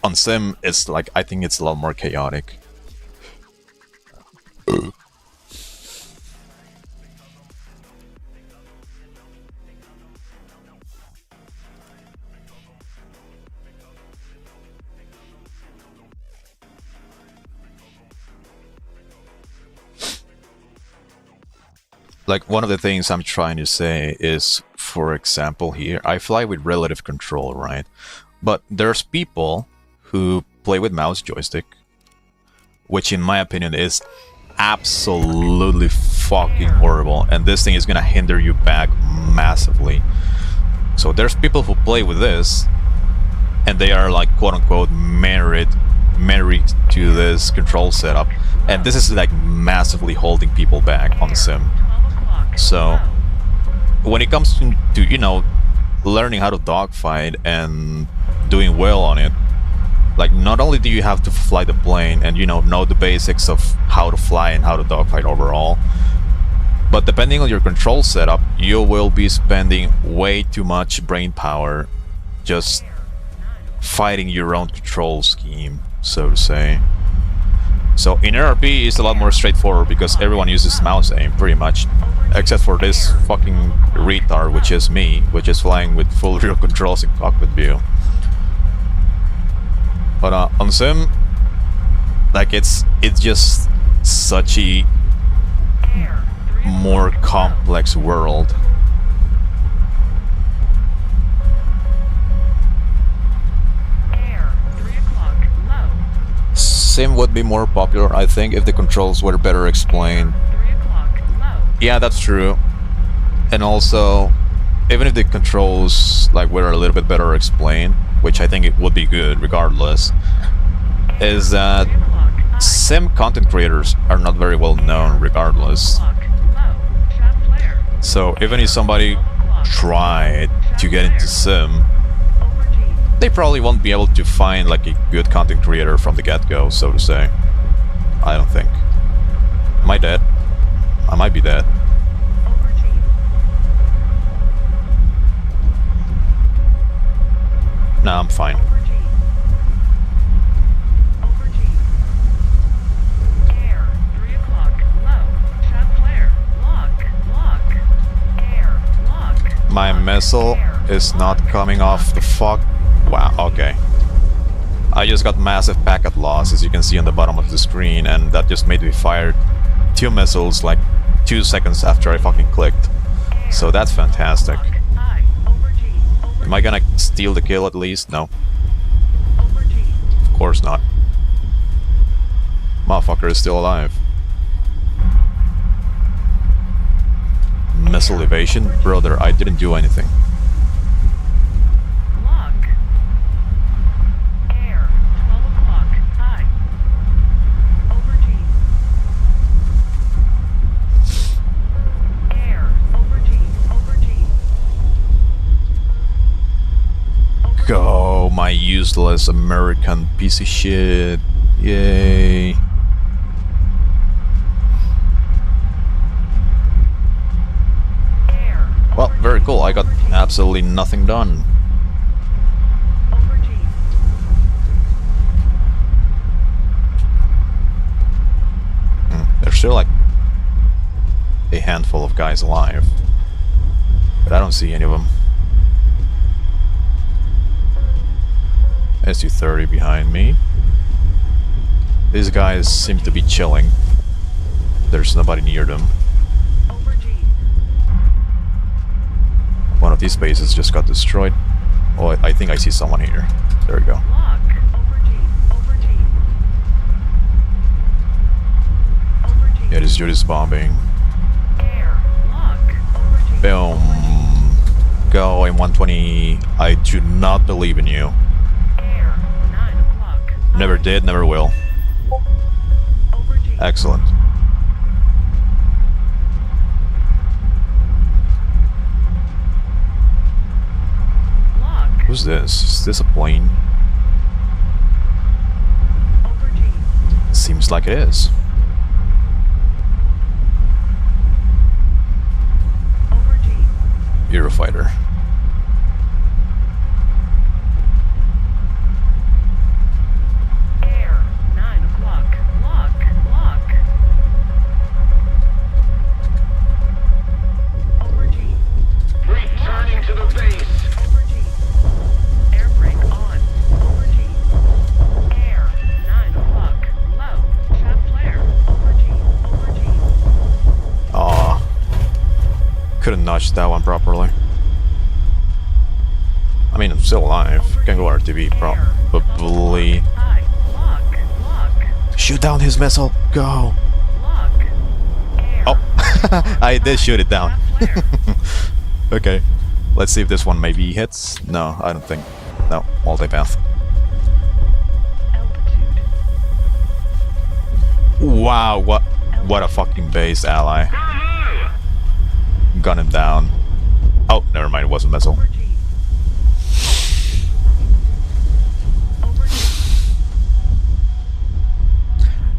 On Sim, it's like, I think it's a lot more chaotic. Like, one of the things I'm trying to say is, for example, here, I fly with relative control, right? But there's people who play with mouse joystick, which in my opinion is absolutely fucking horrible, and this thing is gonna hinder you back massively. So there's people who play with this, and they are like quote-unquote married to this control setup, and this is like massively holding people back on Sim. 12 o'clock. So Low. when it comes to you know, learning how to dogfight and doing well on it, like, not only do you have to fly the plane and, you know the basics of how to fly and how to dogfight overall, but depending on your control setup, you will be spending way too much brain power just fighting your own control scheme, so to say. So in RP, it's a lot more straightforward because everyone uses mouse aim, pretty much, except for this fucking retard, which is me, which is flying with full real controls in cockpit view. But on Sim, like, it's just such a Air. 3 more o'clock. complex world. Air. 3 o'clock. Low. Sim would be more popular, I think, if the controls were better explained. 3 o'clock. Low. Yeah, that's true. And also, even if the controls like were a little bit better explained, which I think it would be good regardless, is that 3 o'clock. High. Sim content creators are not very well known regardless. 12 o'clock. Low. Shot flare. So even if somebody tried to get into Sim, Over G. they probably won't be able to find like a good content creator from the get-go, so to say. I don't think. Am I dead? I might be dead. Over G. Nah, I'm fine. Over G. Over G. Air. 3 o'clock. Low. Shot flare. Lock. Air. Lock. My missile is not coming off the fuck. Wow, okay. I just got massive packet loss, as you can see on the bottom of the screen, and that just made me fire 2 missiles like 2 seconds after I fucking clicked. So that's fantastic. High. Over G. Over Am I gonna steal the kill at least? No, Over G. of course not. Motherfucker is still alive. Missile evasion? Brother, I didn't do anything. Lock. Air. 12 o'clock. High. Over G. Air. Over G. Over G. Over G. Go, my useless American piece of shit. Yay. Air. Well, very cool. I got absolutely nothing done. Over G. There's still like a handful of guys alive, but I don't see any of them. SU-30 behind me. These guys seem to be chilling. There's nobody near them. Over G. One of these bases just got destroyed. Oh, I think I see someone here. There we go. Lock. Over G. Over G. Over G. Yeah, this dude is bombing. Air. Lock. Over G. Boom. Go, M120. I do not believe in you. Air. 9 o'clock. Never did, never will. Over G. Excellent. Lock. Who's this? Is this a plane? Over G. Seems like it is. Over G. Eurofighter. Air. 9 o'clock. Lock. Over G. Returning to the base. Over G. Air brake on. Over G. Air. 9 o'clock. Low. Shot flare. Over G. Over G. Aw. Couldn't notch that one properly. I mean, I'm still alive. Can go RTV, probably. I. Lock. Shoot down his missile. Go. Lock. Air. Oh, I did shoot it down. Flare. Okay. Let's see if this one maybe hits. No, I don't think. No, multipath. Altitude. Wow, what a fucking base ally. Bravo! Gun him down. Oh, never mind, it wasn't a missile. Over G. Over G.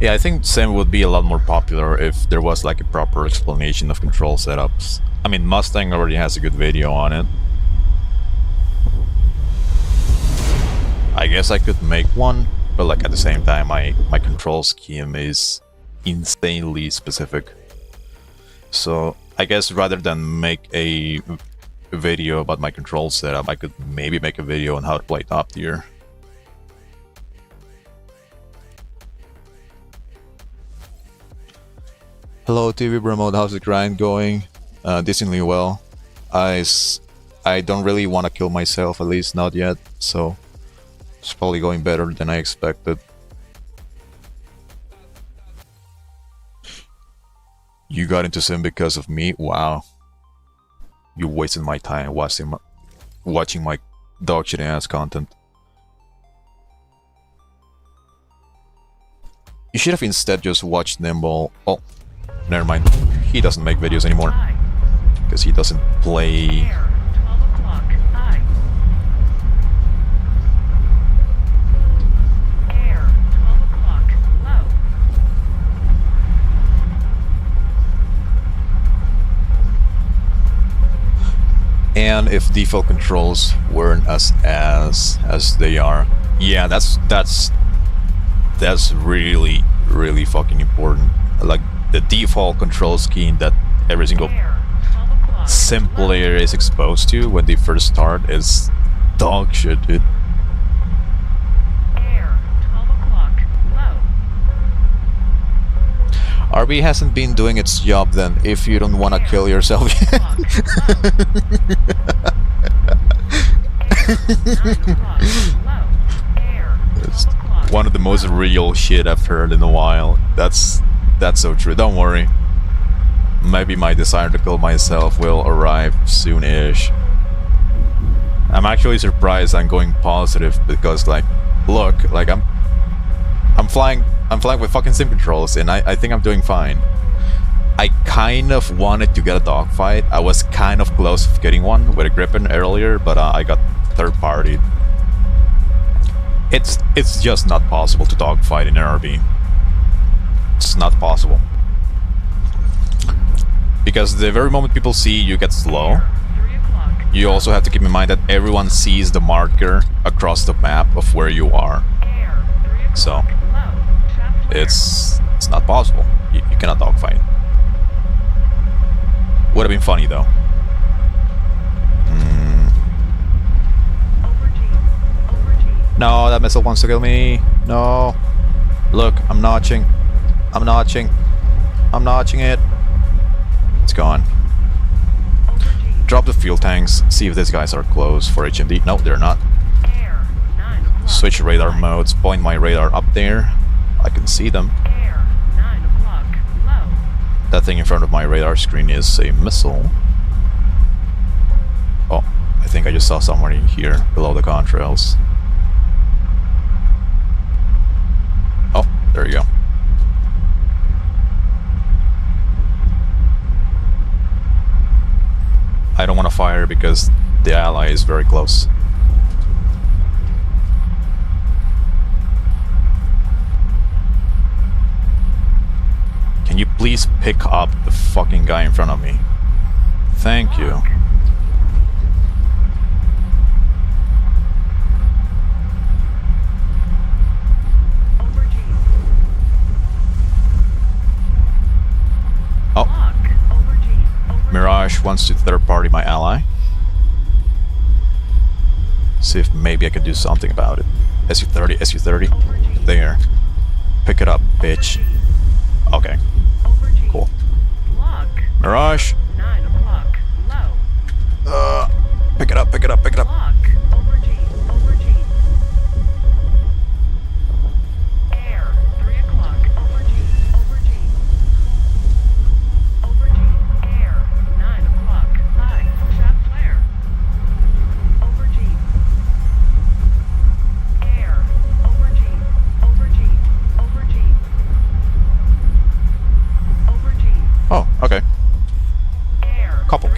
Yeah, I think Sim would be a lot more popular if there was like a proper explanation of control setups. I mean, Mustang already has a good video on it. I guess I could make one, but like at the same time, my control scheme is insanely specific. So I guess rather than make a video about my control setup, I could maybe make a video on how to play top tier. Hello TV Remote, how's the grind going? Decently well. I don't really want to kill myself, at least not yet, so it's probably going better than I expected. You got into Sim because of me? Wow. You wasted my time watching my dog shit ass content. You should have instead just watched Nimble. Oh, never mind. He doesn't make videos anymore. I. Because he doesn't play. Air. 12 o'clock. I. Air. 12 o'clock. Low. And if default controls weren't as they are, yeah, that's really fucking important. Like the default control scheme that every single Air. 12 o'clock. sim player is exposed to when they first start is dog shit, dude. Air. 12 o'clock. Low. RB hasn't been doing its job then, if you don't want to kill yourself. 9 o'clock. Low. Air. It's 12 o'clock. one of the most real shit I've heard in a while. That's so true. Don't worry. Maybe my desire to kill myself will arrive soon-ish. I'm actually surprised I'm going positive because, like, look, like I'm flying with fucking sim controls, and I think I'm doing fine. I kind of wanted to get a dogfight. I was kind of close to getting one with a Gripen earlier, but I got third-partied. It's just not possible to dogfight in RB. It's not possible. Because the very moment people see you get slow, 3 o'clock. you also have to keep in mind that everyone sees the marker across the map of where you are. Air. 3 o'clock. So Low. Shaft flare. it's not possible. You cannot dogfight. Would have been funny though. Over G. Over G. No, that missile wants to kill me. No. Look, I'm notching. I'm notching. I'm notching it. It's gone. Over G. Drop the fuel tanks. See if these guys are close for HMD. No, they're not. Air. 9 o'clock. Switch radar modes. Point my radar up there. I can see them. Air. 9 o'clock. Low. That thing in front of my radar screen is a missile. Oh, I think I just saw someone in here below the contrails. Oh, there you go. I don't want to fire because the ally is very close. Can you please pick up the fucking guy in front of me? Thank you. Over G. Oh, Lock. Over G. Over Mirage wants to third party my ally. See if maybe I can do something about it. SU-30, SU-30. There. Pick it up, bitch. Okay, Over G. cool. Lock. Mirage. 9 o'clock. Low. Pick it up, pick it up, pick it up. Lock. Over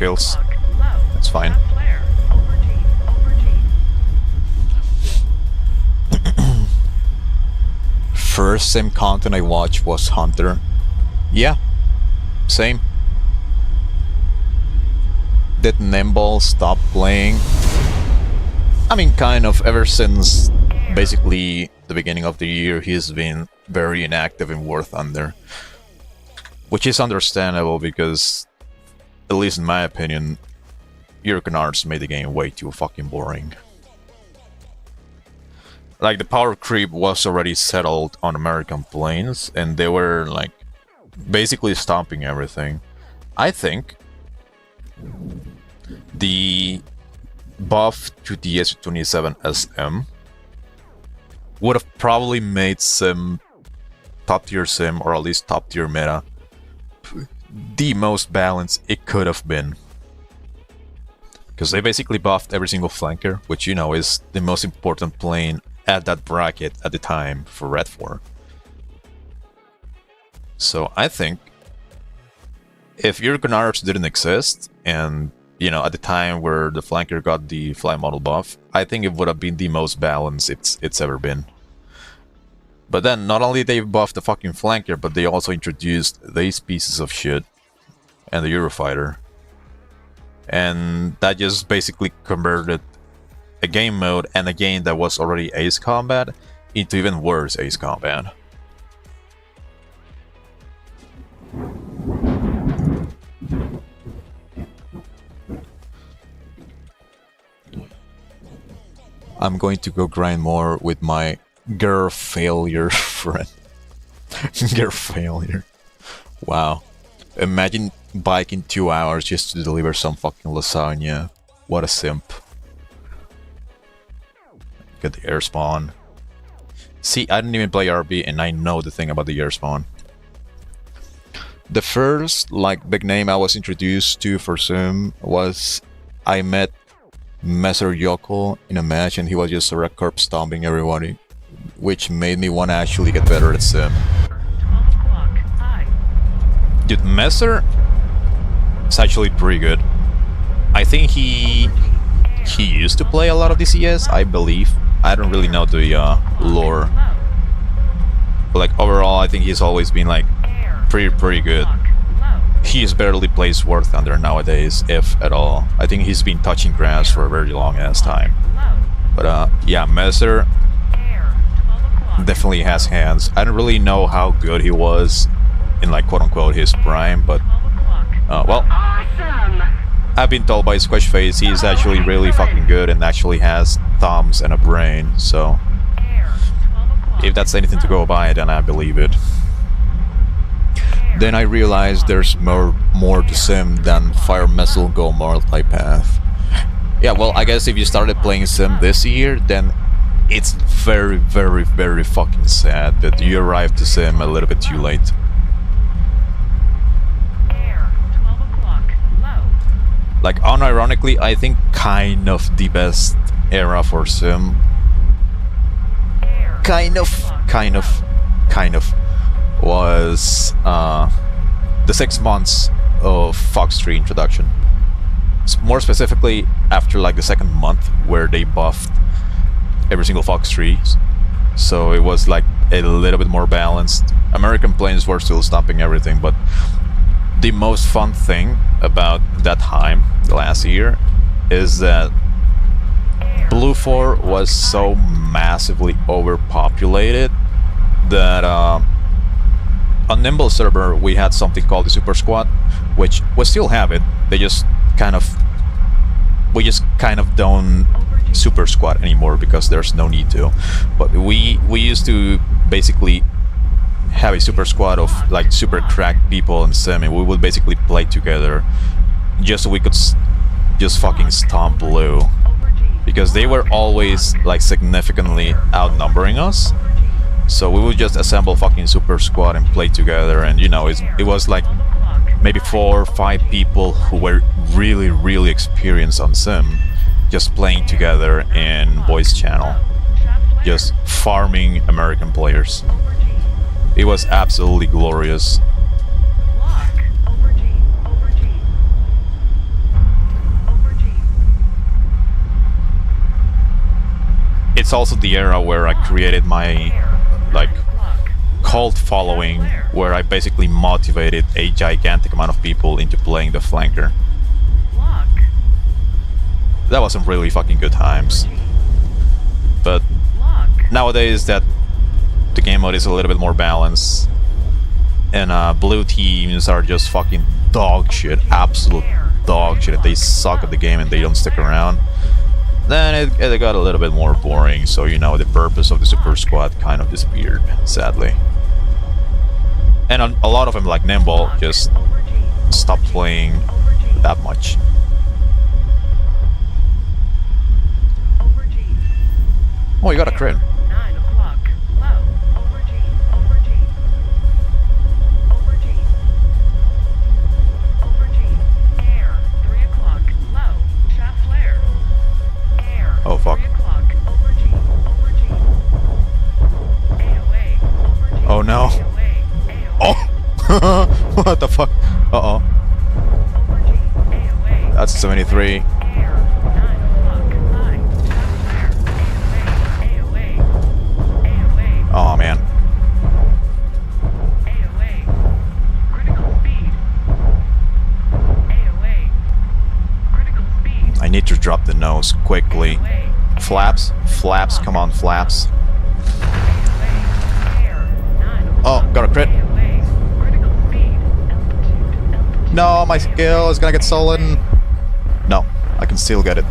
kills. Look, low. That's fine. Left flare. Over G. Over G. First sim content I watched was Hunter. Yeah, same. Did Nimble stop playing? I mean, kind of, ever since basically the beginning of the year, he's been very inactive in War Thunder. Which is understandable because, at least in my opinion, European Arts made the game way too fucking boring. Like, the power creep was already settled on American planes, and they were, like, basically stomping everything. I think the buff to the SU-27 SM would have probably made Sim top tier Sim, or at least top tier meta, the most balanced it could have been. Because they basically buffed every single flanker, which, you know, is the most important plane at that bracket at the time for Red 4. So I think if European Arts didn't exist, and, you know, at the time where the flanker got the fly model buff, I think it would have been the most balanced it's ever been. But then, not only they buffed the fucking flanker, but they also introduced these pieces of shit and the Eurofighter. And that just basically converted a game mode and a game that was already Ace Combat into even worse Ace Combat. I'm going to go grind more with my girl failure friend. Girl failure. Wow. Imagine biking 2 hours just to deliver some fucking lasagna. What a simp. Get the air spawn. See, I didn't even play RB and I know the thing about the air spawn. The first, like, big name I was introduced to for Sim was I met Messer Yoko in a match and he was just a record stomping everybody, which made me want to actually get better at Sim. 12 o'clock. High. Dude, Messer is actually pretty good. I think he used to play a lot of DCS, I believe. I don't really know the lore. Low. But like overall, I think he's always been like Air. pretty good. Lock. Low. He barely plays War Thunder nowadays, if at all. I think he's been touching grass for a very long ass time. Low. But yeah, Messer Air. 12 o'clock. definitely has hands. I don't really know how good he was in, like, quote unquote his prime, but 12 o'clock. well, Awesome! I've been told by Squishface he's actually really fucking good and actually has thumbs and a brain, so Air. 12 o'clock. if that's anything to go by, then I believe it. Then I realized there's more to Sim than Fire Missile Go multipath. Yeah, well, I guess if you started playing Sim this year, then it's very fucking sad that you arrived to Sim a little bit too late. Air. 12 o'clock. Low. Like, unironically, I think kind of the best era for Sim. Air. Kind of was the 6 months of Fox 3 introduction. More specifically, after like the second month where they buffed every single Fox 3, so it was like a little bit more balanced. American planes were still stomping everything, but the most fun thing about that time, the last year, is that Blue 4 was so massively overpopulated that on Nimble server we had something called the Super Squad, which we still have it. We just kind of don't Super Squad anymore because there's no need to. But we used to basically have a Super Squad of like super cracked people in Sim, and we would basically play together just so we could just fucking stomp Blue, because they were always like significantly outnumbering us. So we would just assemble fucking Super Squad and play together, and you know, it was like maybe 4 or 5 people who were really experienced on Sim, just playing together in voice channel, just farming American players. It was absolutely glorious. Lock. Over G. Over G. it's also the era where I created my like cult following, where I basically motivated a gigantic amount of people into playing the flanker. Lock. That was some really fucking good times. But Lock. nowadays that the game mode is a little bit more balanced, and blue teams are just fucking dog shit, absolute dog shit. They suck at the game and they don't stick around. Then it got a little bit more boring, so you know the purpose of the super squad kind of disappeared, sadly. And a lot of them, like Nimble, just Over G. stopped playing Over G. that much. Over G. Oh, you got a crit. 9 o'clock. Low. Over G. Over G. Over G. Over G. Air. 3 o'clock. Low. Shot flare. Air. Oh, fuck. 3 o'clock. Over G. Over G. AOA. Over G. Oh, no. AOA. AOA. Oh! What the fuck? Uh-oh. Over G. AOA. That's 73. Air. 9 o'clock. High. Shot flare. AOA. AOA. AOA. Oh, man. AOA. Critical speed. AOA. Critical speed. I need to drop the nose quickly. AOA. Flaps? Flaps, come on, flaps. AOA. Air. 9 Oh, got a crit. AOA. Critical speed. Altitude. No, my skill is gonna get stolen. No, I can still get it.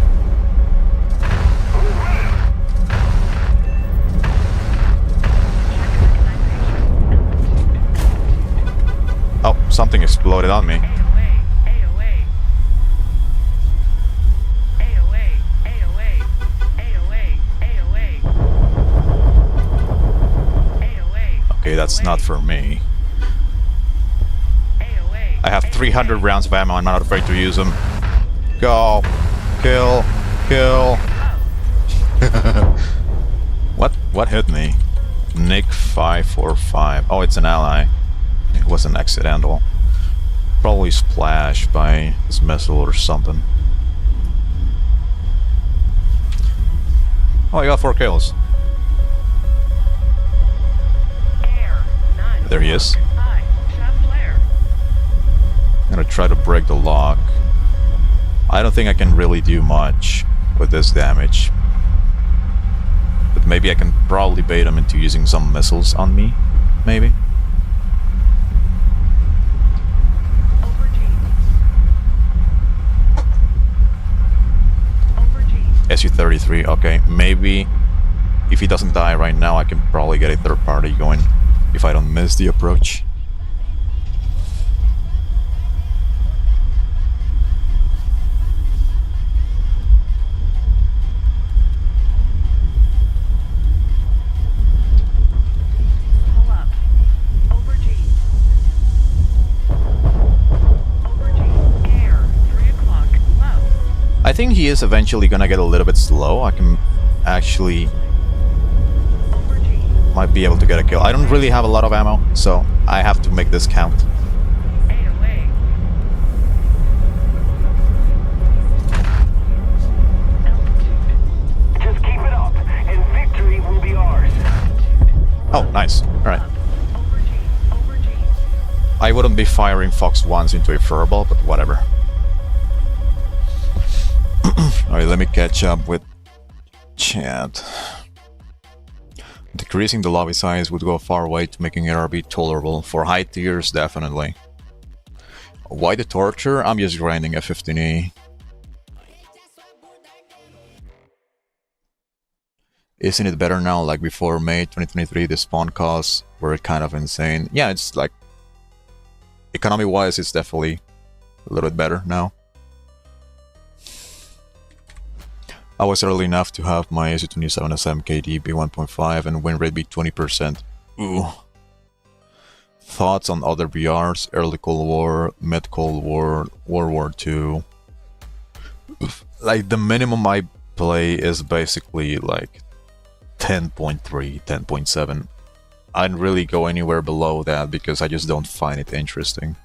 Oh, something exploded on me. AOA. AOA. AOA. AOA. AOA. AOA. AOA. Okay, that's not for me. AOA. I have 300 rounds of ammo, I'm not afraid to use them. Go. Kill. Kill. What hit me? Nick 545. Oh, it's an ally. It was an accidental. Probably splashed by his missile or something. Oh, I got 4 kills. Air. 9 There he is. High. Shot flare. I'm gonna try to break the lock. I don't think I can really do much with this damage. But maybe I can probably bait him into using some missiles on me. Maybe. Over G. Over G. SU-33, okay. Maybe if he doesn't die right now, I can probably get a third party going if I don't miss the approach. Pull up. Over G. Over G. Air. 3 o'clock. Low. I think he is eventually gonna get a little bit slow. I can actually Over G. might be able to get a kill. I don't really have a lot of ammo, so I have to make this count. AOA. Altitude. Just keep it up, and victory will be ours. Oh, nice. Alright. Over G. Over G. I wouldn't be firing Fox 1s into a furball, but whatever. Alright, let me catch up with chat. Decreasing the lobby size would go a far way to making ARB tolerable. For high tiers, definitely. Why the torture? I'm just grinding F15E. Isn't it better now, like before May 2023, the spawn costs were kind of insane? Yeah, it's like... economy-wise, it's definitely a little bit better now. I was early enough to have my SU-27SM KD be 1.5 and win rate be 20%. Ooh. Thoughts on other VRs? Early Cold War, Mid Cold War, World War II. Like the minimum I play is basically like 10.3, 10.7. I don't really go anywhere below that because I just don't find it interesting.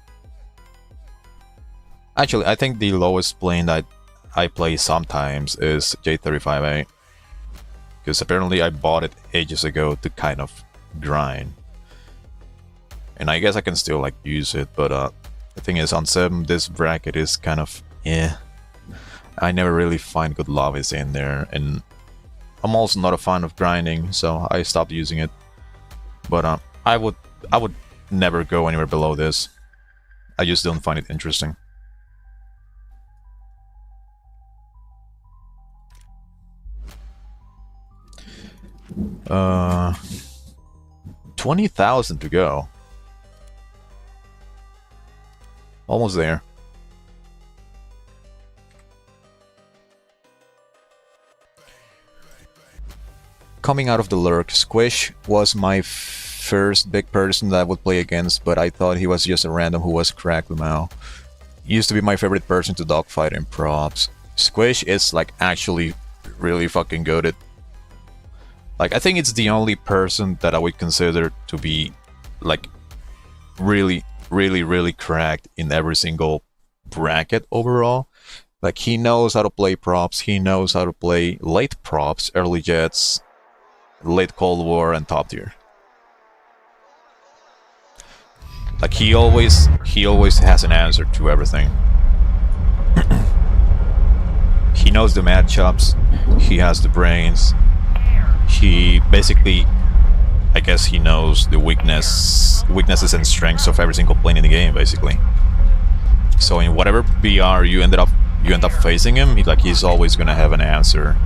Actually, I think the lowest plane that I play sometimes is J35A. because apparently I bought it ages ago to kind of grind. And I guess I can still like use it, but the thing is on Sim this bracket is kind of I never really find good lobbies in there, and I'm also not a fan of grinding, so I stopped using it. But I would never go anywhere below this. I just don't find it interesting. Uh, 20,000 to go. Almost there. Coming out of the lurk, Squish was my first big person that I would play against, but I thought he was just a random who was cracked Lamau. Used to be my favorite person to dogfight in props. Squish is like actually really fucking good at... Like, I think it's the only person that I would consider to be like really cracked in every single bracket overall. Like, he knows how to play props, he knows how to play late props, early jets, late Cold War, and top tier. Like, he always has an answer to everything. He knows the matchups, he has the brains, he basically, I guess he knows the weaknesses and strengths of every single plane in the game, basically. So in whatever BR you end up facing him, he's always gonna have an answer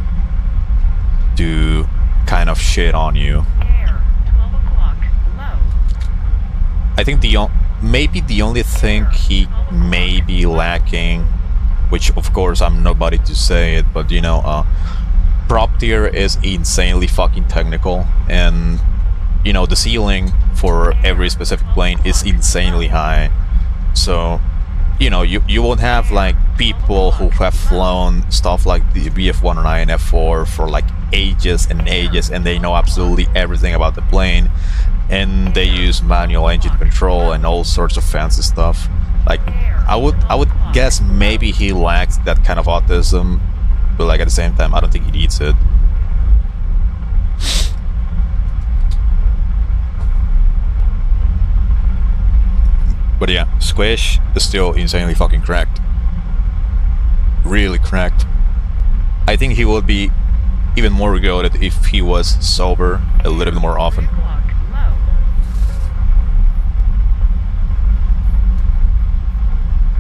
to kind of shit on you. I think maybe the only thing he may be lacking, which of course I'm nobody to say it, but you know, prop tier is insanely fucking technical, and you know, the ceiling for every specific plane is insanely high. So, you know, you won't have like people who have flown stuff like the BF-109 and F4 for like ages and ages, and they know absolutely everything about the plane, and they use manual engine control and all sorts of fancy stuff. Like, I would guess maybe he lacks that kind of autism, but like at the same time, I don't think he needs it. But yeah, Squish is still insanely fucking cracked. Really cracked. I think he would be even more goated if he was sober a little bit more often.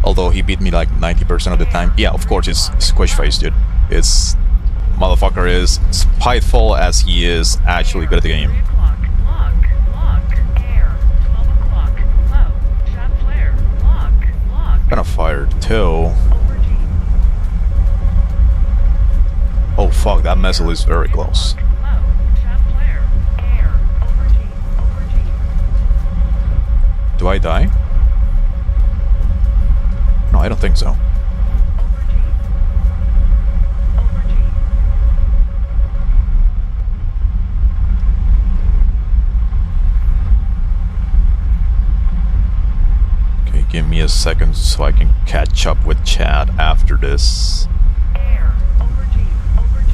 Although he beat me like 90% of the time. Yeah, of course it's Squish face, dude. It's... motherfucker is spiteful as he is actually good at the game. Gonna fire two. Oh fuck, that missile is very close. Do I die? No, I don't think so. Okay, give me a second so I can catch up with chat after this.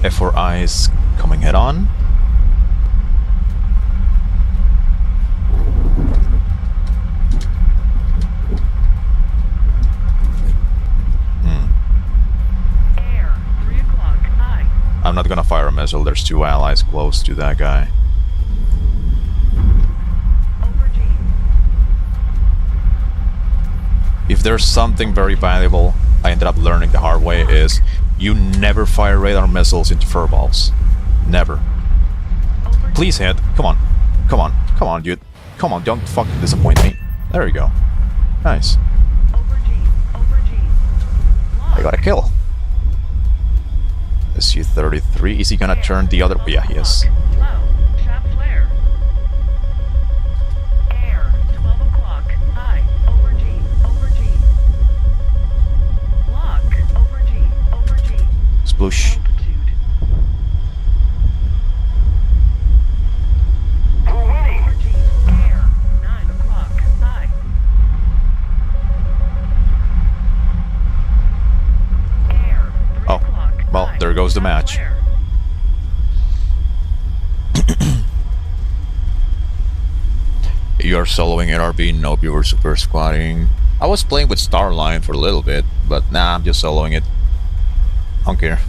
F4I is coming head on. I'm not gonna fire a missile, there's two allies close to that guy. If there's something very valuable I ended up learning the hard way is you never fire radar missiles into furballs. Never. Please hit. Come on. Come on. Come on, dude. Come on, don't fucking disappoint me. There you go. Nice. I got a kill. SU-33, is he gonna turn the other... Yeah, he is. Sploosh. Oh, well, there goes the match. You're soloing NRB? Nope, you were super squatting. I was playing with Starline for a little bit, but nah, I'm just soloing it. I don't care.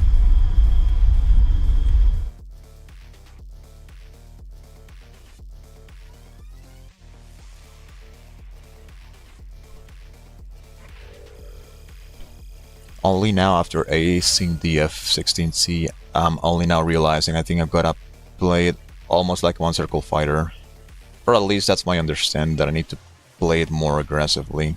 Only now, after acing the F-16C, I'm only now realizing I think I've got to play it almost like one circle fighter. Or at least that's my understanding, that I need to play it more aggressively.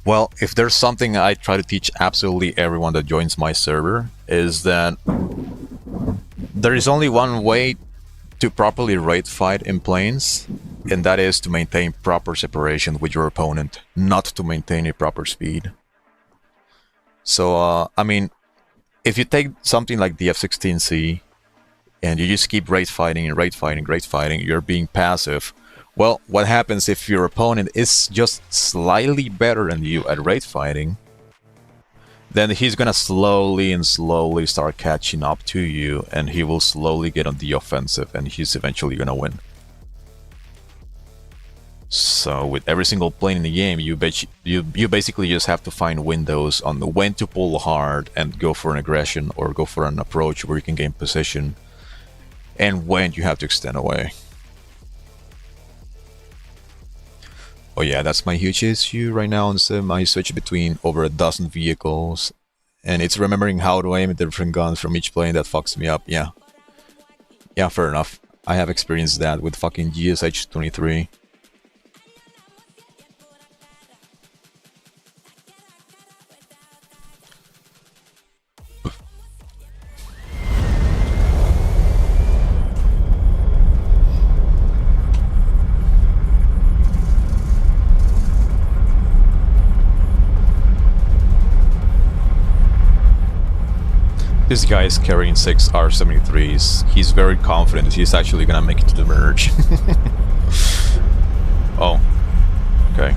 Well, if there's something I try to teach absolutely everyone that joins my server, is that there is only one way to properly raid fight in planes, and that is to maintain proper separation with your opponent, not to maintain a proper speed. So, I mean, if you take something like the F-16C, and you just keep raid fighting and raid fighting, raid fighting, you're being passive. Well, what happens if your opponent is just slightly better than you at raid fighting? Then he's gonna slowly and slowly start catching up to you, and he will slowly get on the offensive, and he's eventually gonna win. So with every single plane in the game, you basically just have to find windows on when to pull hard and go for an aggression or go for an approach where you can gain position, and when you have to extend away. Oh yeah, that's my huge issue right now on Sim. I switch between over a dozen vehicles, and it's remembering how to aim at different guns from each plane that fucks me up. Yeah, fair enough. I have experienced that with fucking GSH-23. This guy is carrying 6 R-73s. He's very confident that he's actually gonna make it to the merge. Oh, okay.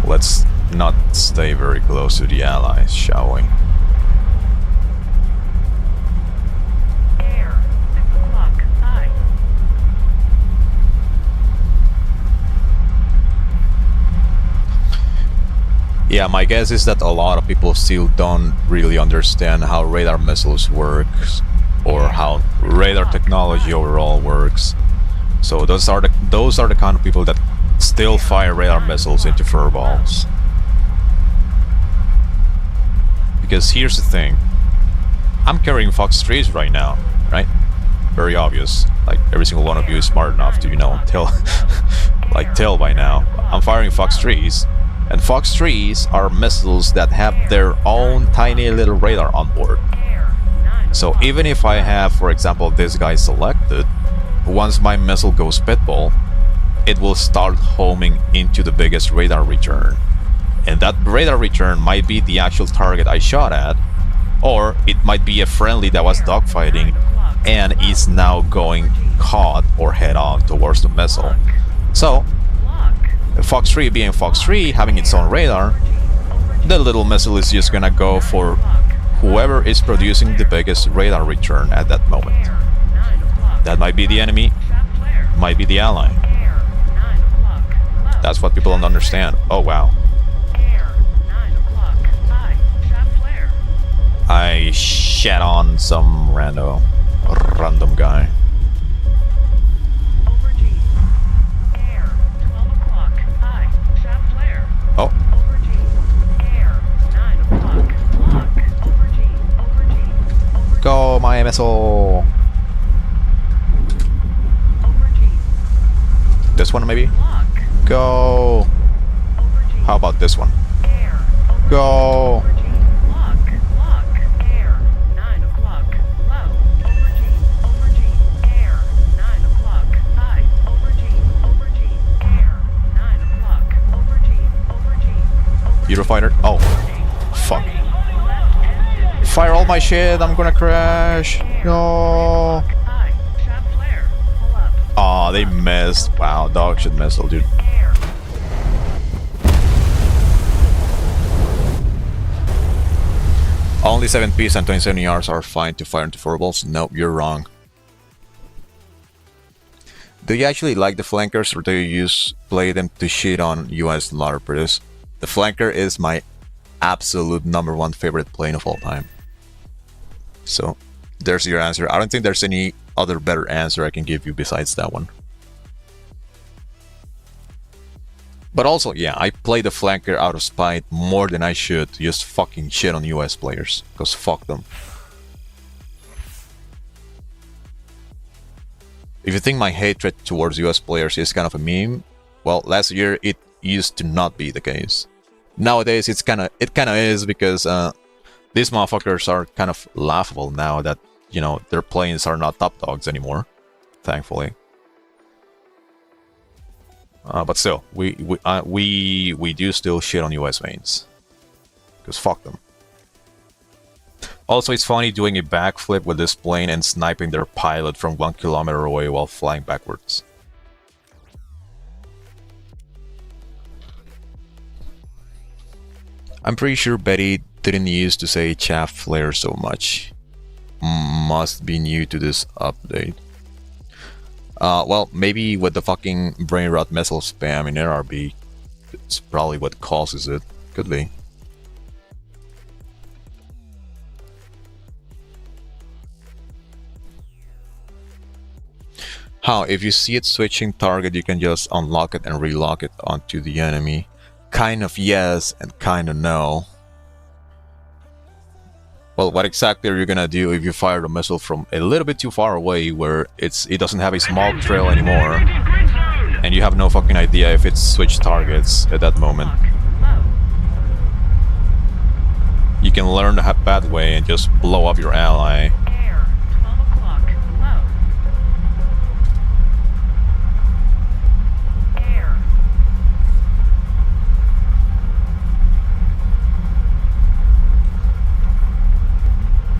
Let's not stay very close to the allies, shall we? Air, 6 o'clock, aye. Yeah, my guess is that a lot of people still don't really understand how radar missiles work, or how radar technology overall works. So those are the kind of people that still fire radar missiles into furballs. Because here's the thing, I'm carrying Fox 3s right now, right? Very obvious. Like every single one of you is smart enough to, you know, tell by now. I'm firing Fox 3s. And Fox 3s are missiles that have their own tiny little radar on board. So even if I have, for example, this guy selected, once my missile goes pitbull, it will start homing into the biggest radar return. And that radar return might be the actual target I shot at, or it might be a friendly that was dogfighting and is now going caught or head on towards the missile. So Fox 3 being Fox 3, having its own radar, the little missile is just gonna go for whoever is producing the biggest radar return at that moment. That might be the enemy, might be the ally. That's what people don't understand. Oh wow. I shat on some random guy. Oh. Go, my missile. This one maybe? Go. How about this one? Go. Eurofighter. Oh, fuck. Fire all my shit, I'm gonna crash. No. Aw, they missed. Wow, dog shit missile, dude. Only 7Ps and 27 ERs are fine to fire into furballs. Nope, you're wrong. Do you actually like the flankers, or do you play them to shit on US LARPers? The flanker is my absolute #1 favorite plane of all time. So, there's your answer. I don't think there's any other better answer I can give you besides that one. But also, yeah, I play the flanker out of spite more than I should to just fucking shit on US players. Because fuck them. If you think my hatred towards US players is kind of a meme, well, last year it used to not be the case. Nowadays it kind of is, because these motherfuckers are kind of laughable now that, you know, their planes are not top dogs anymore, thankfully. But still, we do still shit on US mains, because fuck them. Also, it's funny doing a backflip with this plane and sniping their pilot from 1 kilometer away while flying backwards. I'm pretty sure Betty didn't used to say chaff flare so much. Must be new to this update. Well, maybe with the fucking brain rot missile spam in NRB, it's probably what causes it. Could be. How, if you see it switching target, you can just unlock it and relock it onto the enemy? Kind of yes, and kind of no. Well, what exactly are you gonna do if you fire the missile from a little bit too far away, where it doesn't have a smoke trail anymore, and you have no fucking idea if it's switched targets at that moment? You can learn the bad way and just blow up your ally. Air, 12 o'clock, low. Air.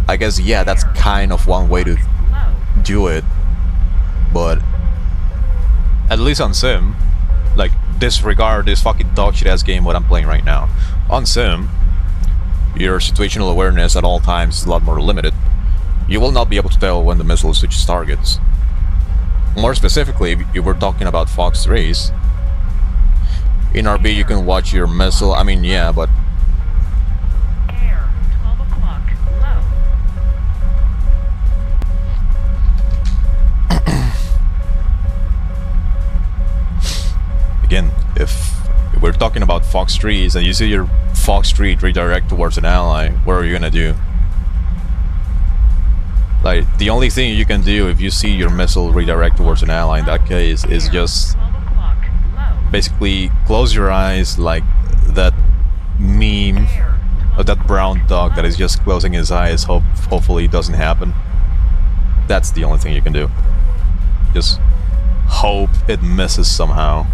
I guess, yeah, that's kind of one way to do it, but at least on Sim, like, disregard this fucking dogshit ass game what I'm playing right now. On Sim, your situational awareness at all times is a lot more limited. You will not be able to tell when the missile switches targets. More specifically, if we're talking about Fox 3s, in RB you can watch your missile, I mean, yeah, but Air, 12 o'clock, low. again, if we're talking about Fox 3s and you see your Fox 3 redirect towards an ally, what are you gonna do? Like, the only thing you can do if you see your missile redirect towards an ally in that case is just 12 o'clock, low. basically close your eyes like that meme of that brown dog that is just closing his eyes, hopefully it doesn't happen. That's the only thing you can do. Just hope it misses somehow.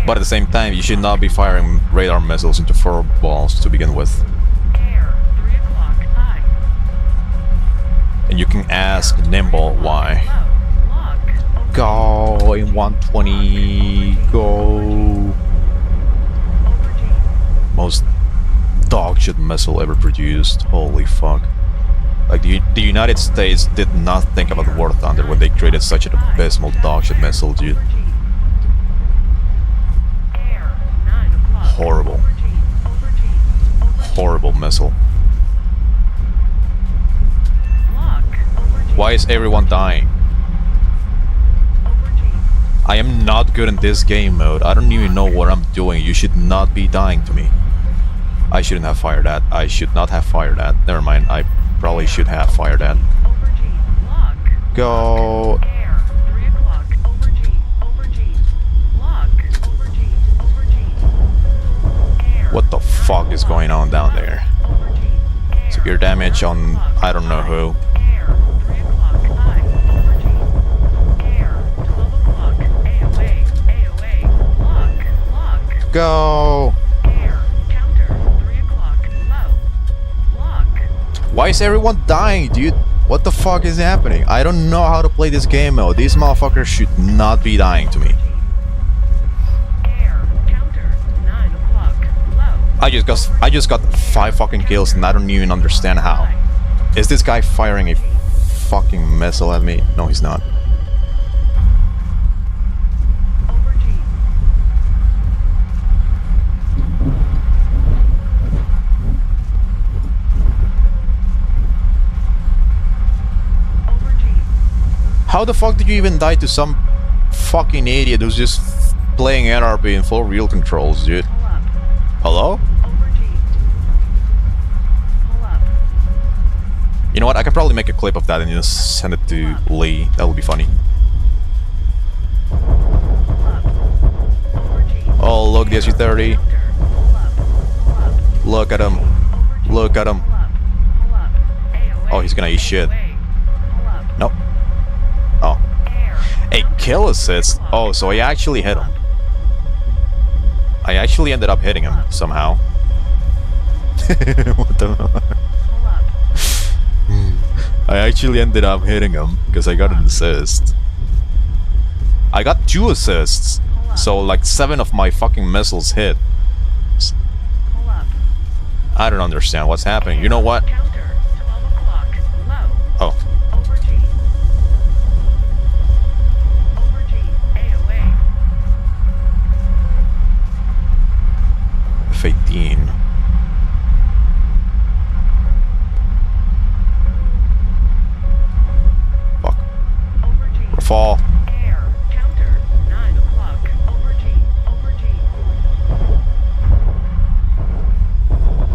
But at the same time, you should not be firing radar missiles into fur balls to begin with. Air, 3 o'clock, high. And you can ask Nimble why. Low. Lock. Go in 120, go. Over G. Most dogshit missile ever produced. Holy fuck. Like, the United States did not think about War Thunder when they created such an abysmal dogshit missile, dude. Over G. Air, 9 o'clock. Horrible. Over G. Over G. Over G. Horrible missile. Lock. Over G. Why is everyone dying? Over G. I am not good in this game mode. I don't even know what I'm doing. You should not be dying to me. I shouldn't have fired that. I should not have fired that. Never mind. I probably should have fired that. Over G. Lock. Go. Air, 3 o'clock. Over G. Over G. Lock. Over G. Over G. Air. What the fuck is going on down there? Over G. Air. Severe damage on I don't know who. Air, 3 o'clock. High. Over G. Air, 12 o'clock. AOA. AOA. Lock. Lock. Go. Air. Counter. 3 o'clock. Low. Lock. Why is everyone dying, dude? What the fuck is happening? I don't know how to play this game mode. These motherfuckers should not be dying to me. Air. Counter. 9 o'clock. Low. I just got 5 fucking kills and I don't even understand how. Is this guy firing a fucking missile at me? No, he's not. How the fuck did you even die to some fucking idiot who's just playing NRB in full real controls, dude? Pull up. Hello? Over G. Pull up. You know what? I can probably make a clip of that and just send it to Lee. That would be funny. Pull up. Over G. Oh, look, the SU-30. Counter. Pull up. Pull up. Look at him. Over G. Look at him. Pull up. Pull up. AOA. Oh, he's gonna eat shit. Pull up. Nope. Oh. Air. Hey, kill assist. Oh, so I actually hit him. I actually ended up hitting him somehow. What the fuck? Pull up. I actually ended up hitting him because I got an assist. I got 2 assists. So like 7 of my fucking missiles hit. Pull up. I don't understand what's happening. You know what? Counter. 12 o'clock. Low. Oh. Over G. Over G. AOA. F-18. Fuck. Over G. Fall. Air. Counter. 9 o'clock. Over G. Over G.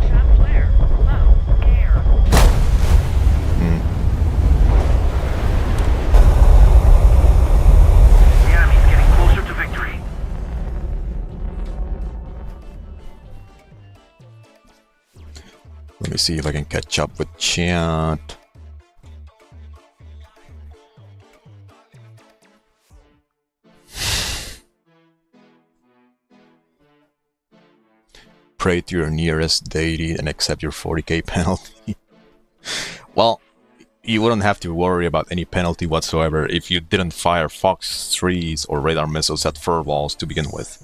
Shot flare. Low. Air. The enemy's getting closer to victory. Let me see if I can catch up with chat. Pray to your nearest deity and accept your 40k penalty. Well, you wouldn't have to worry about any penalty whatsoever if you didn't fire Fox 3s or radar missiles at fur walls to begin with.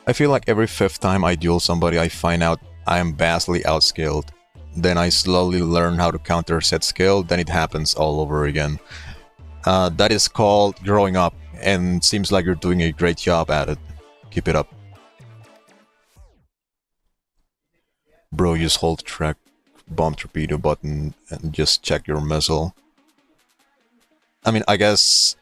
I feel like every 5th time I duel somebody I find out I am vastly outscaled. Then I slowly learn how to counter said skill, then it happens all over again. That is called growing up, and seems like you're doing a great job at it. Keep it up. Bro, just hold track bomb torpedo button and just check your missile. I mean, I guess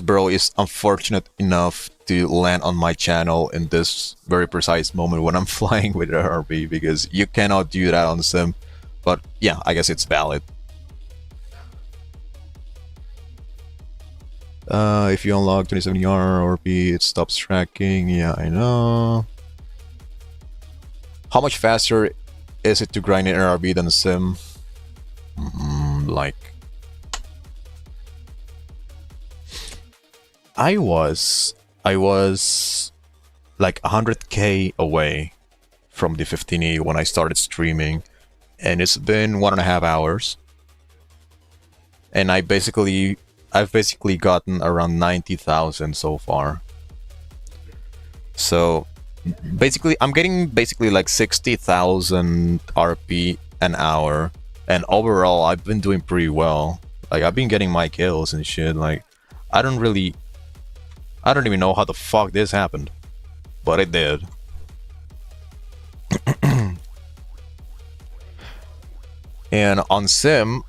bro is unfortunate enough to land on my channel in this very precise moment when I'm flying with RB, because you cannot do that on Sim. But yeah, I guess it's valid. If you unlock 2070R or RB, it stops tracking. Yeah, I know. How much faster is it to grind in RB than Sim? Like... I was like 100k away from the 15E when I started streaming, and it's been 1.5 hours. And I've basically gotten around 90,000 so far. So basically, I'm getting like 60,000 RP an hour, and overall, I've been doing pretty well. Like, I've been getting my kills and shit. Like, I don't even know how the fuck this happened, but it did. And on Sim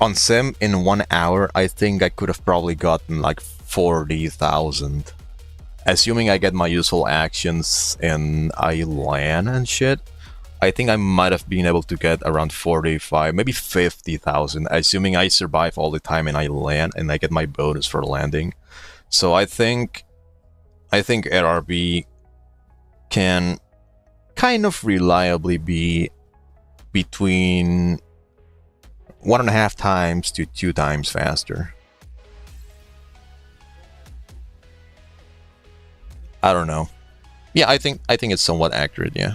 in 1 hour, I think I could have probably gotten like 40,000. Assuming I get my useful actions and I land and shit, I think I might have been able to get around 45, maybe 50,000, assuming I survive all the time and I land and I get my bonus for landing. So I think RRB can kind of reliably be between 1.5 times to 2 times faster. I don't know. Yeah, I think it's somewhat accurate, yeah.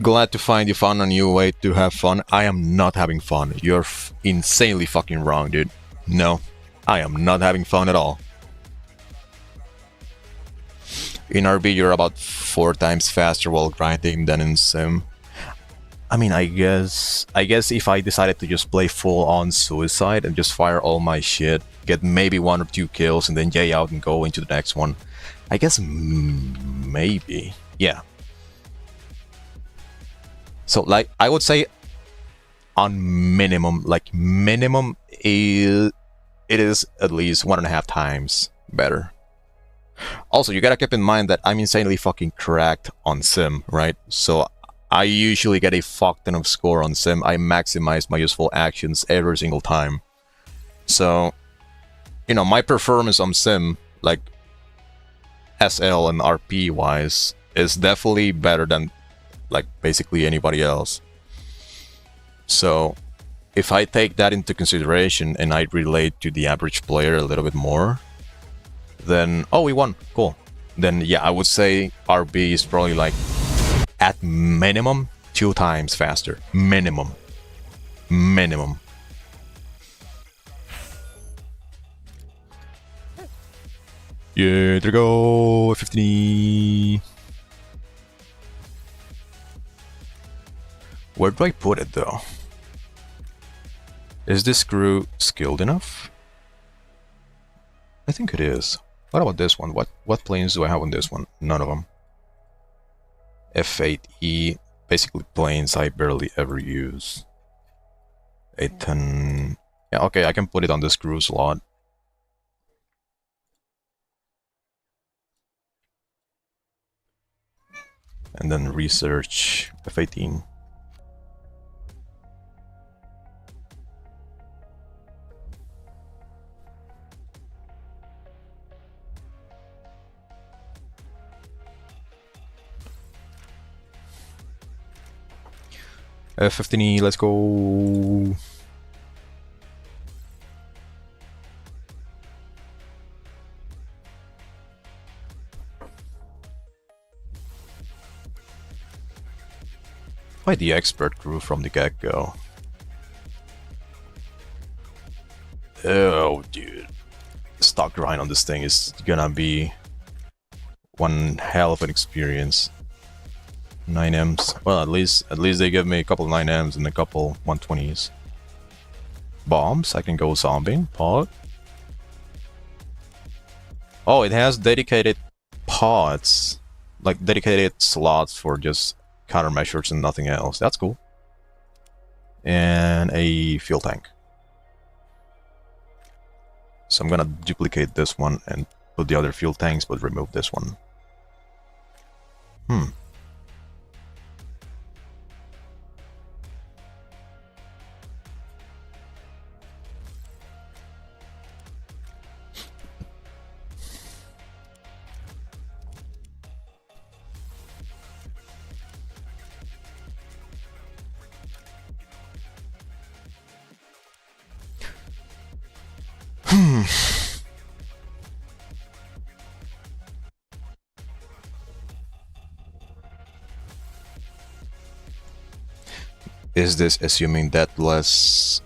Glad to find you found a new way to have fun. I am not having fun. You're insanely fucking wrong, dude. No, I am not having fun at all. In RB, you're about 4 times faster while grinding than in Sim. I mean, I guess if I decided to just play full on suicide and just fire all my shit, get maybe 1 or 2 kills, and then jay out and go into the next one, I guess maybe, yeah. So like I would say, on minimum, like minimum is it is at least 1.5 times better. Also, you gotta keep in mind that I'm insanely fucking cracked on Sim, right? So I usually get a fuck ton of score on Sim. I maximize my useful actions every single time. So, you know, my performance on Sim, like SL and RP wise, is definitely better than like basically anybody else. So if I take that into consideration and I relate to the average player a little bit more, then oh, we won, cool. Then yeah, I would say RB is probably like at minimum 2 times faster. Minimum. Yeah, there we go. 50. Where do I put it though? Is this crew skilled enough? I think it is. What about this one? What planes do I have on this one? None of them. F8E, basically planes I barely ever use. 810. Yeah, okay, I can put it on this crew slot. And then research F18. F15E, let's go. Why the expert crew from the get-go? Oh, dude. Stock grind on this thing is gonna be one hell of an experience. 9Ms. Well, at least they give me a couple 9Ms and a couple 120s. Bombs, I can go zombie. Pod. Oh, it has dedicated pods. Like dedicated slots for just countermeasures and nothing else. That's cool. And a fuel tank. So I'm gonna duplicate this one and put the other fuel tanks, but remove this one. Is this assuming deathless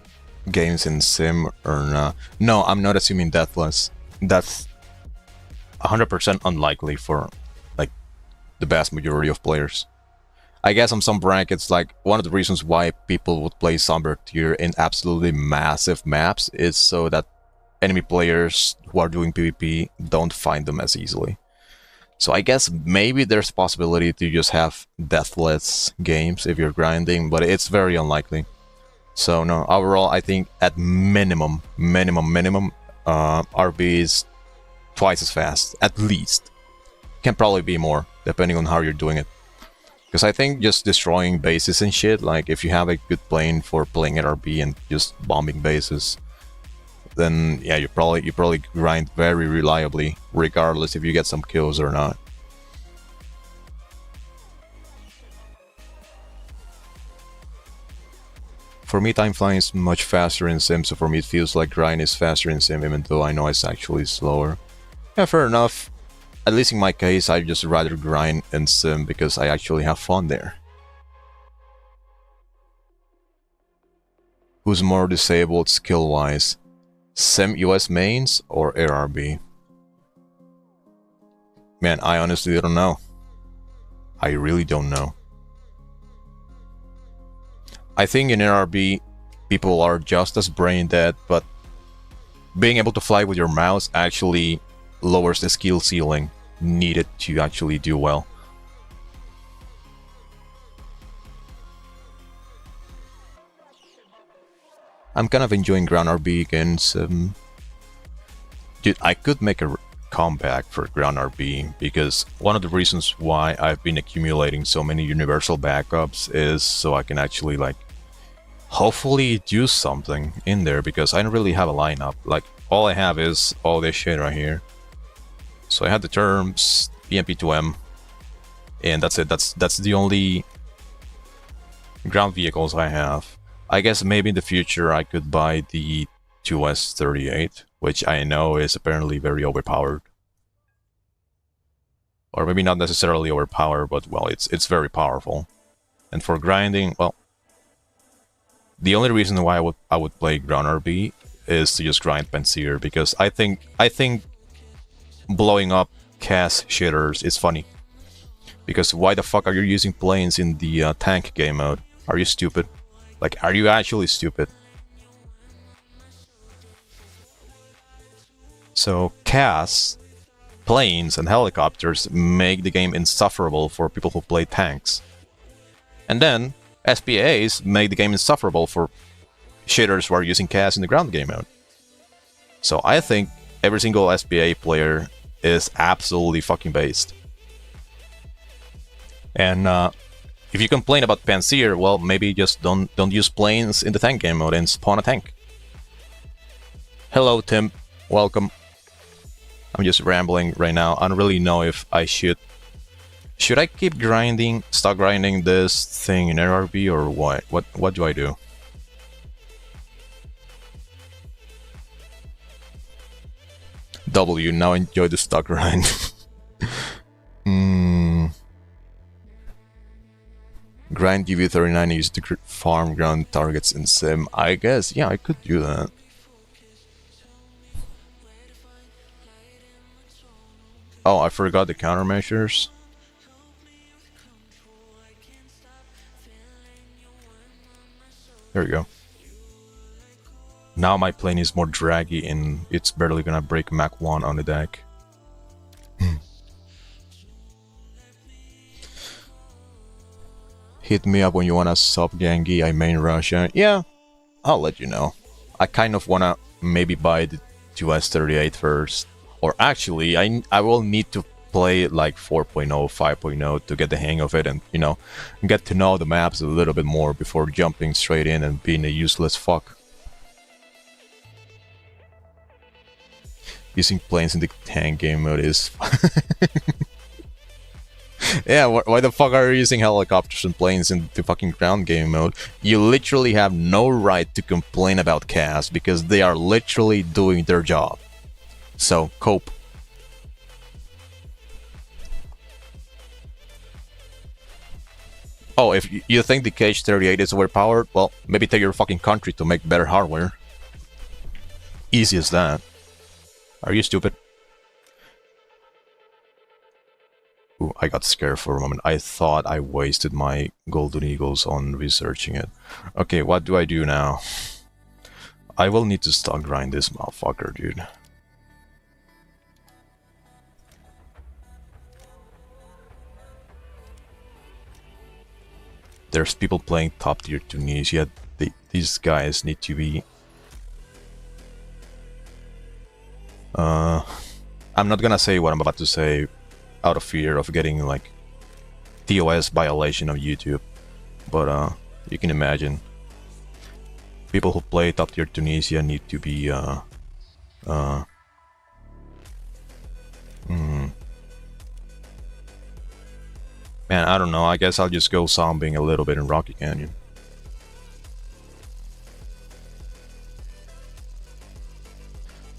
games in Sim or not? No, I'm not assuming deathless. That's 100% unlikely for like the vast majority of players. I guess on some brackets, like one of the reasons why people would play Somber Tier in absolutely massive maps is so that enemy players who are doing PvP don't find them as easily. So I guess maybe there's a possibility to just have deathless games if you're grinding, but it's very unlikely. So no, overall I think at minimum, RB is twice as fast, at least. Can probably be more, depending on how you're doing it. Because I think just destroying bases and shit, like if you have a good plane for playing at RB and just bombing bases, then yeah, you probably grind very reliably, regardless if you get some kills or not. For me, time flying is much faster in Sim, so for me it feels like grind is faster in Sim, even though I know it's actually slower. Yeah, fair enough. At least in my case, I'd just rather grind in Sim because I actually have fun there. Who's more disabled skill-wise? Sim US mains or ARB? Man, I honestly don't know. I really don't know. I think in NRB, people are just as brain dead, but being able to fly with your mouse actually lowers the skill ceiling needed to actually do well. I'm kind of enjoying ground RB against. Dude, I could make a comeback for ground RB because one of the reasons why I've been accumulating so many universal backups is so I can actually like hopefully do something in there, because I don't really have a lineup. Like all I have is all this shit right here. So I had the terms, BMP2M, and that's it. That's the only ground vehicles I have. I guess maybe in the future I could buy the 2S38, which I know is apparently very overpowered. Or maybe not necessarily overpowered, but well, it's very powerful. And for grinding, well, the only reason why I would play ground RB is to just grind Panzer, because I think blowing up CAS shitters is funny. Because why the fuck are you using planes in the tank game mode? Are you stupid? Like, are you actually stupid? So CAS, planes, and helicopters make the game insufferable for people who play tanks. And then SPAs make the game insufferable for shitters who are using CAS in the ground game mode. So I think every single SPA player is absolutely fucking based. And if you complain about Panzer, well, maybe just don't use planes in the tank game mode and spawn a tank. Hello, Tim. Welcome. I'm just rambling right now. I don't really know if I should... Should I keep grinding, stop grinding this thing in NRB or what? What do I do? W, now enjoy the stock grind. Grind GV39 used to farm ground targets in Sim. I guess, yeah, I could do that. Oh, I forgot the countermeasures. There we go. Now my plane is more draggy and it's barely gonna break Mach 1 on the deck. Hit me up when you wanna sub Gangi, I main Russia. Yeah, I'll let you know. I kind of wanna maybe buy the 2S38 first. Or actually, I will need to play like 4.0, 5.0 to get the hang of it and, you know, get to know the maps a little bit more before jumping straight in and being a useless fuck. Using planes in the tank game mode is... Yeah, why the fuck are you using helicopters and planes in the fucking ground game mode? You literally have no right to complain about CAS because they are literally doing their job. So, cope. Oh, if you think the KH-38 is overpowered, well, maybe take your fucking country to make better hardware. Easy as that. Are you stupid? Ooh, I got scared for a moment. I thought I wasted my Golden Eagles on researching it. Okay, what do I do now? I will need to stock grind this motherfucker, dude. There's people playing top tier Tunisia. These guys need to be... I'm not gonna say what I'm about to say out of fear of getting like TOS violation of YouTube, but you can imagine people who play top tier Tunisia need to be Man, I don't know. I guess I'll just go zombieing a little bit in Rocky Canyon.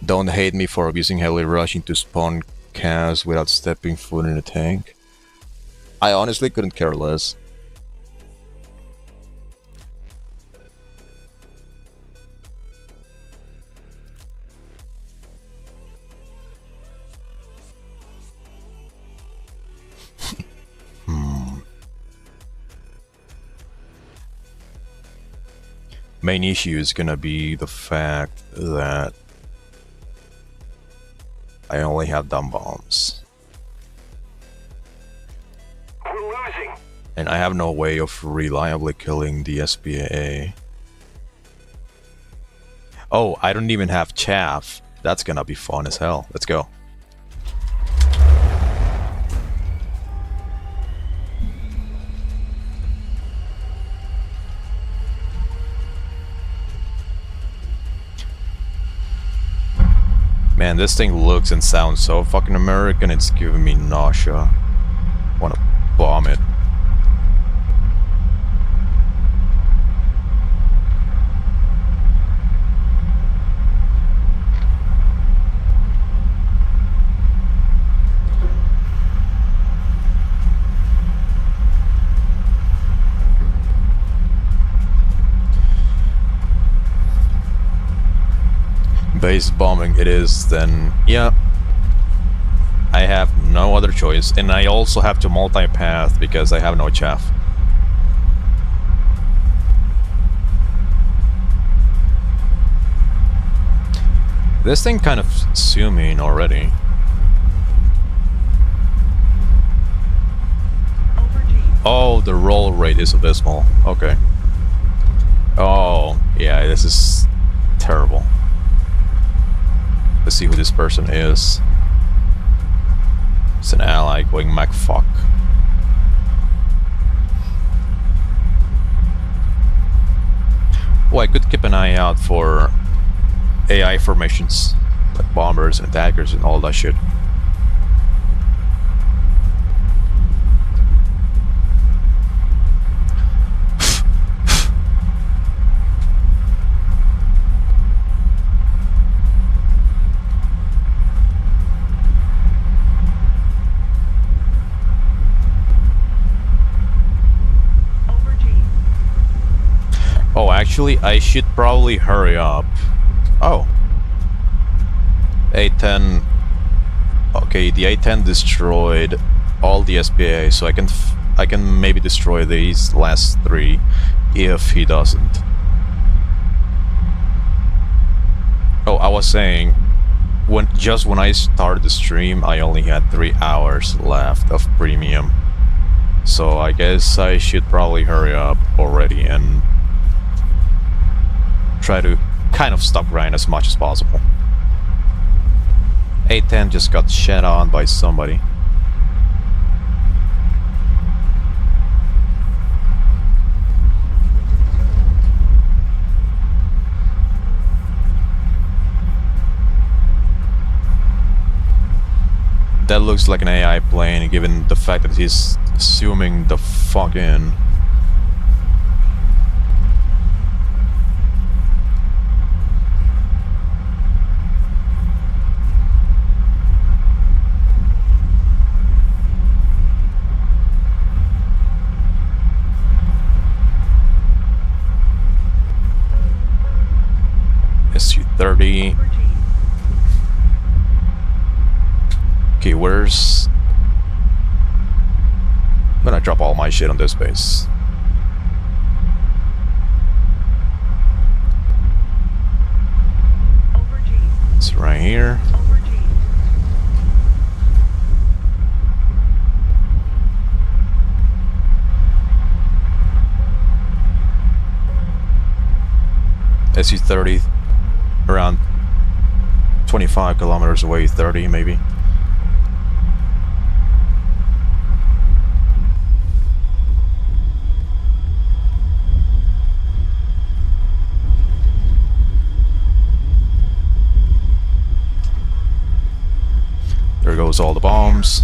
Don't hate me for abusing heli rushing to spawn CAS without stepping foot in a tank. I honestly couldn't care less. main issue is gonna be the fact that I only have dumb bombs. We're losing. And I have no way of reliably killing the SPA. Oh, I don't even have chaff. That's gonna be fun as hell. Let's go. Man, this thing looks and sounds so fucking American, it's giving me nausea. Wanna bomb it. Base bombing it is, then yeah, I have no other choice, and I also have to multipath because I have no chaff. This thing kind of zooming already. Oh, the roll rate is abysmal. Okay. Oh, yeah, this is terrible. Let's see who this person is. It's an ally going Mac fuck. Oh, I could keep an eye out for AI formations, like bombers and attackers and all that shit. Oh, actually, I should probably hurry up. Oh. A-10. Okay, the A-10 destroyed all the SPA, so I can maybe destroy these last three if he doesn't. Oh, I was saying, just when I started the stream, I only had 3 hours left of premium. So I guess I should probably hurry up already and try to kind of stop grind as much as possible. A-10 just got shed on by somebody. That looks like an AI plane, given the fact that he's zooming the fuck in. SU-30. Okay, where's... I'm gonna drop all my shit on this base. It's right here. SU-30 around 25 kilometers away, 30 maybe. There goes all the bombs.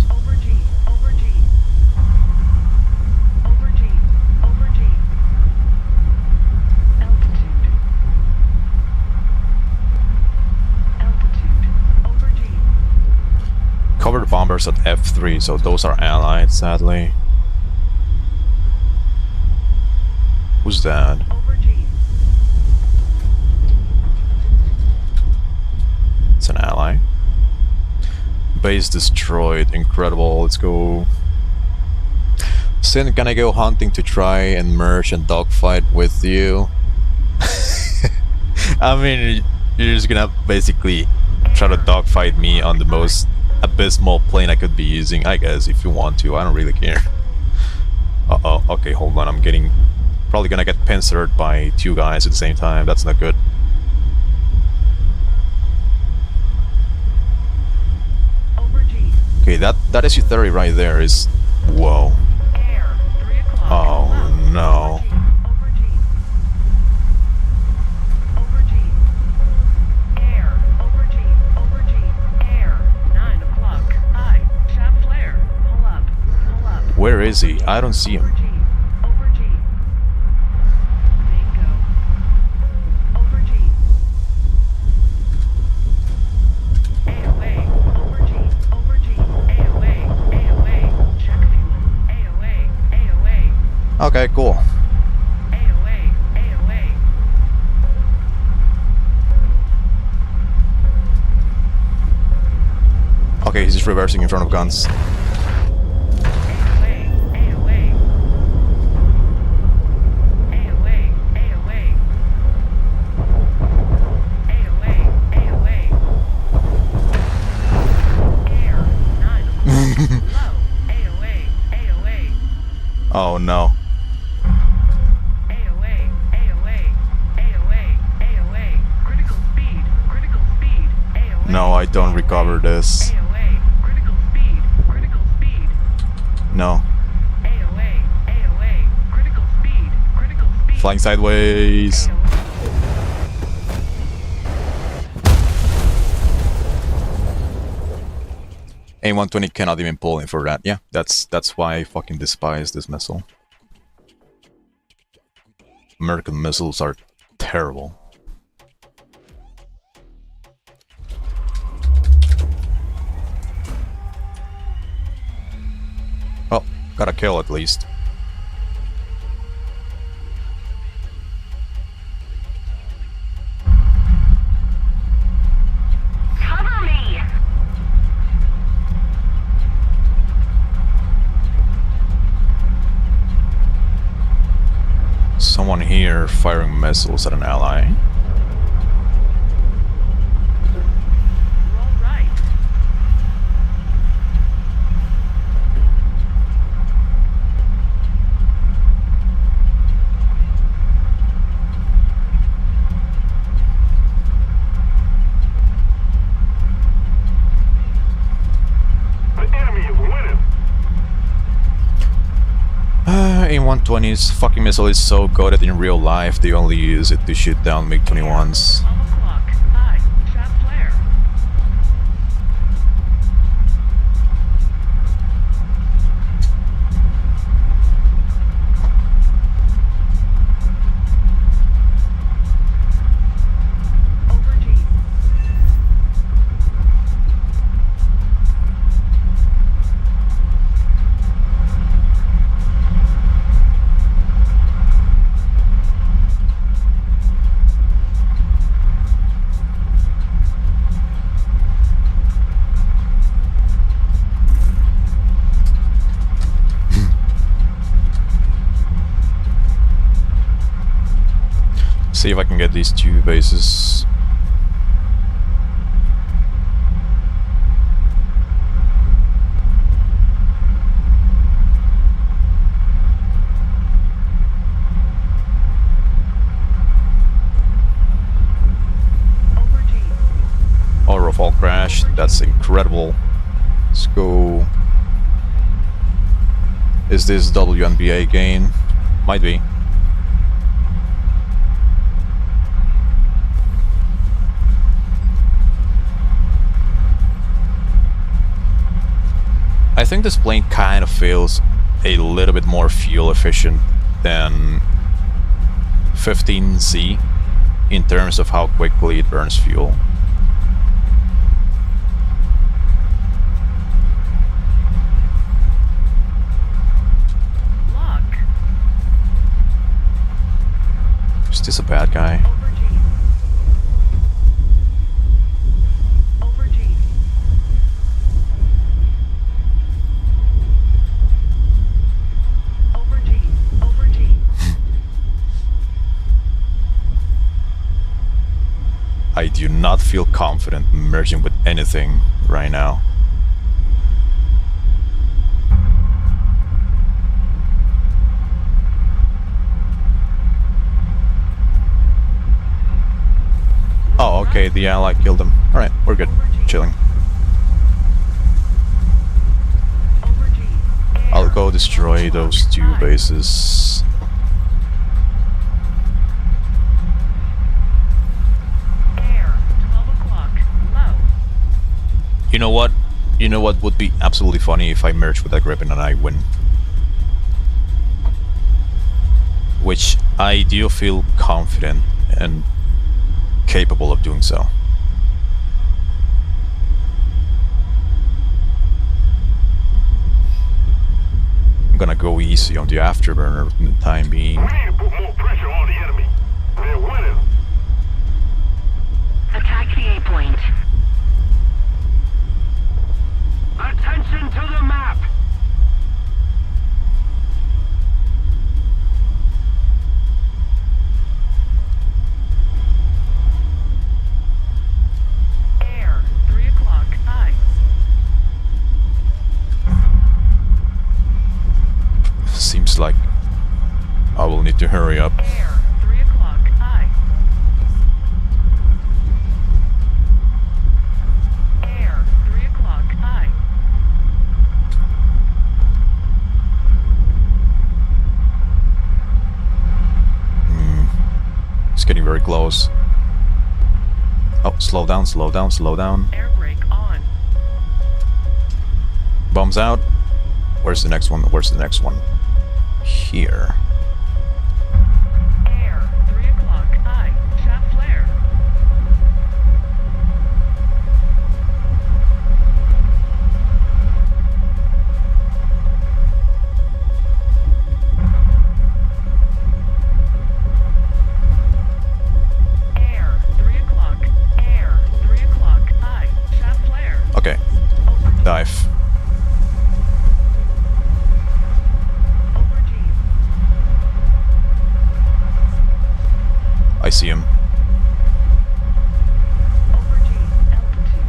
Covered bombers at F3, so those are allied, sadly. Who's that? It's an ally. Base destroyed, incredible, let's go. Sin, can I go hunting to try and merge and dogfight with you? I mean, you're just gonna basically try to dogfight me on the most abysmal plane I could be using, I guess, if you want to. I don't really care. Uh-oh, okay, hold on, I'm getting... Probably gonna get pincered by two guys at the same time, that's not good. Over G. Okay, that SU-30 right there is... Whoa. Air, 3 o'clock. Oh, Low. no. Over G. Over G. Air, over G. Over G. Air, 9 o'clock. I. Shaft flare. Pull up. Pull up. Where is he? I don't see Over him. G. Over G. Bingo. Over G. AOA. Over G. Over G. AOA. AOA. Check fuel. AOA. AOA. Okay, cool. AOA. AOA. Okay, he's just reversing in front of guns. AOA. AOA. AOA. AOA. AOA. AOA. Air. 9 o'clock. Low. AOA. AOA. Oh no. AOA. AOA. AOA. AOA. Critical speed. Critical speed. AOA. No, I don't recover this. AOA. Critical speed. Critical speed. No. AOA. AOA. Critical speed. Critical speed. Flying sideways. A120 cannot even pull in for that. Yeah, that's why I fucking despise this missile. American missiles are terrible. Oh, got a kill at least. Cover me! Someone here firing missiles at an ally. Roll right. The enemy is winning. A120's fucking missile is so good that in real life they only use it to shoot down MiG-21s. 12 o'clock. I. Shaft flare. Over G. See if I can get these two bases. Over G. Oh, Rafale crash. That's incredible. Let's go. Is this WNBA gain? Might be. I think this plane kind of feels a little bit more fuel efficient than 15C in terms of how quickly it burns fuel. Lock. Is this a bad guy? Over G. Over G. Over G. Over G. I do not feel confident merging with anything right now. Oh, okay, the ally killed him. Alright, we're good. Chilling. Over G. I'll go destroy those two bases. Air, 12 o'clock, low. You know what? You know what would be absolutely funny if I merge with that Griffin and I win. Which I do feel confident and capable of doing so. I'm gonna go easy on the afterburner for the time being. We need to put more pressure on the enemy. They're winning. Attack the A point. Attention to the map. Air, 3 o'clock, I. Seems like I will need to hurry up. Air, 3 o'clock, I. Air, 3 o'clock, I. It's getting very close. Oh, slow down, slow down, slow down. Air brake on. Bombs out. Where's the next one? Where's the next one? Here. Air, 3 o'clock, I. Shaft flare. Air, 3 o'clock. Air, 3 o'clock, I. Shaft flare. Okay, Over G. dive. Over G. I see him. Over G. Altitude.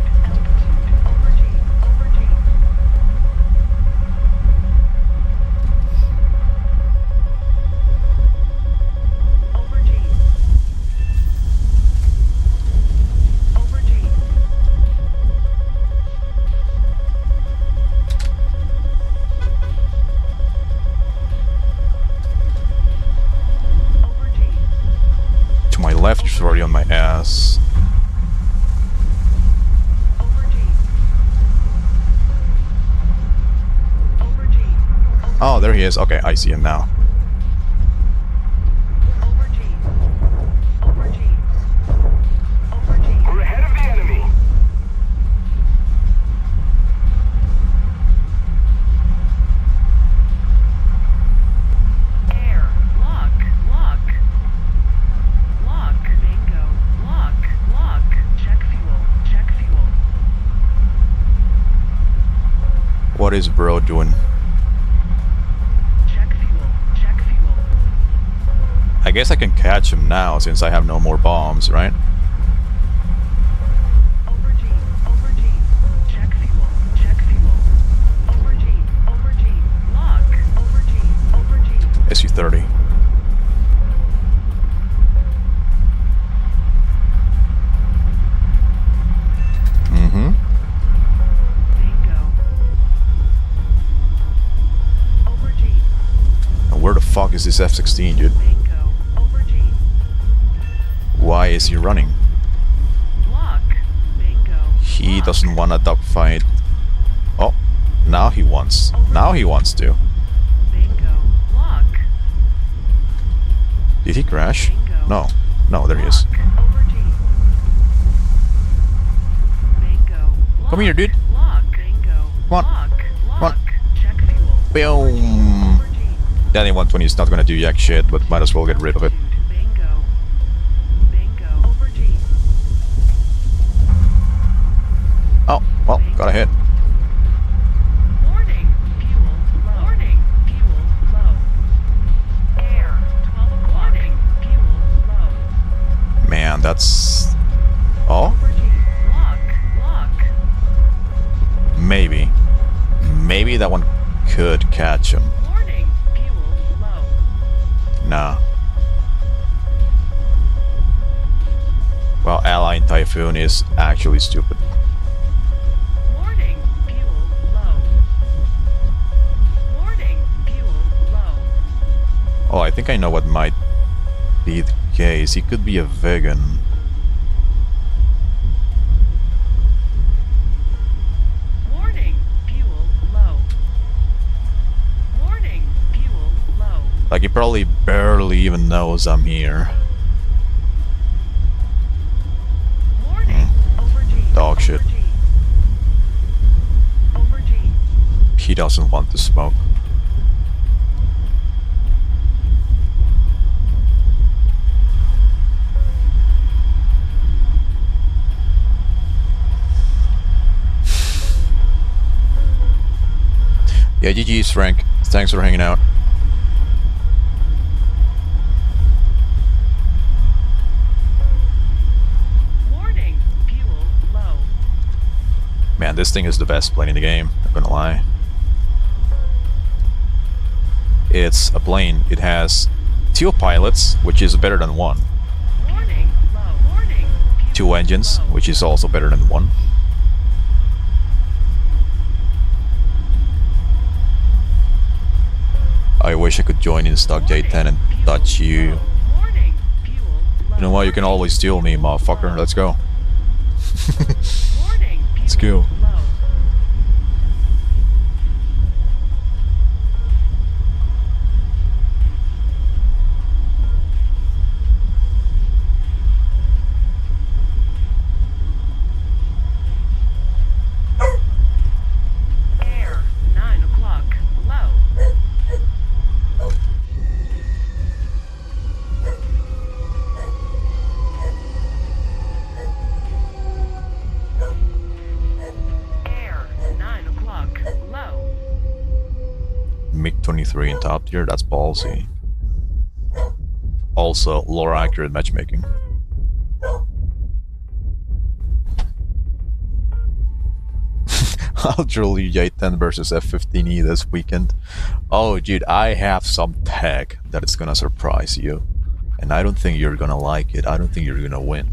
Over G. Over G. Over G. Over G. Over G. To my left, he's already on my ass. Over G. Over G. Oh, there he is. Okay, I see him now. Over G. Over G. Over G. We're ahead of the enemy. Air. Lock. Lock. Lock. Bingo. Lock. Lock. Check fuel. Check fuel. What is bro doing? Check fuel. Check fuel. I guess I can catch him now since I have no more bombs, right? Over G. Over G. Check fuel. Check fuel. Over G. Over G. Lock. Over G. Over G. SU-30. Mm-hmm. Bingo. Over G. And where the fuck is this F-16, dude? Bingo. Over G. Why is he running? Lock. Bingo. He Lock. doesn't want a dogfight. Oh, now he wants. Now he wants to. Bingo. Lock. Did he crash? Bingo. No. No, there he is. Lock. Over G. Bingo. Come here, Lock. dude. Lock. Bingo. Come on. Lock. Come on. Lock. Check fuel. Boom. Over G. That A120 is not gonna do jack shit, but might as well get rid of it. Bingo. Bingo. Over G. Oh, well, got a hit. Warning. Fuel low. Warning. Fuel low. Air. 12 o'clock. Warning. Fuel low. Man, that's... maybe that one could catch him. Warning, fuel low. Nah. Well, Ally and Typhoon is actually stupid. Warning, fuel low. Warning, fuel low. Oh, I think I know what might be the case. He could be a vegan. Warning, fuel low. Warning, fuel low. Like, he probably barely even knows I'm here. Warning, over G. Dog shit. Over G. Over G. He doesn't want to smoke. Yeah, GG's, Frank. Thanks for hanging out. Warning, fuel low. Man, this thing is the best plane in the game, not gonna lie. It's a plane. It has 2 pilots, which is better than 1. Warning, low. Warning, fuel 2 engines, low. which is also better than 1. I wish I could join in stock J10 and touch you. Warning, fuel low. You know what? You can always steal me, motherfucker. Let's go. Warning, Let's fuel go. low. Air, 9 o'clock, low. Air, 9 o'clock, low. MiG-23 in top tier, that's ballsy. Also, lore accurate matchmaking. I'll drill you J10 versus F-15E this weekend. Oh, dude, I have some tech that is gonna surprise you. And I don't think you're gonna like it. I don't think you're gonna win.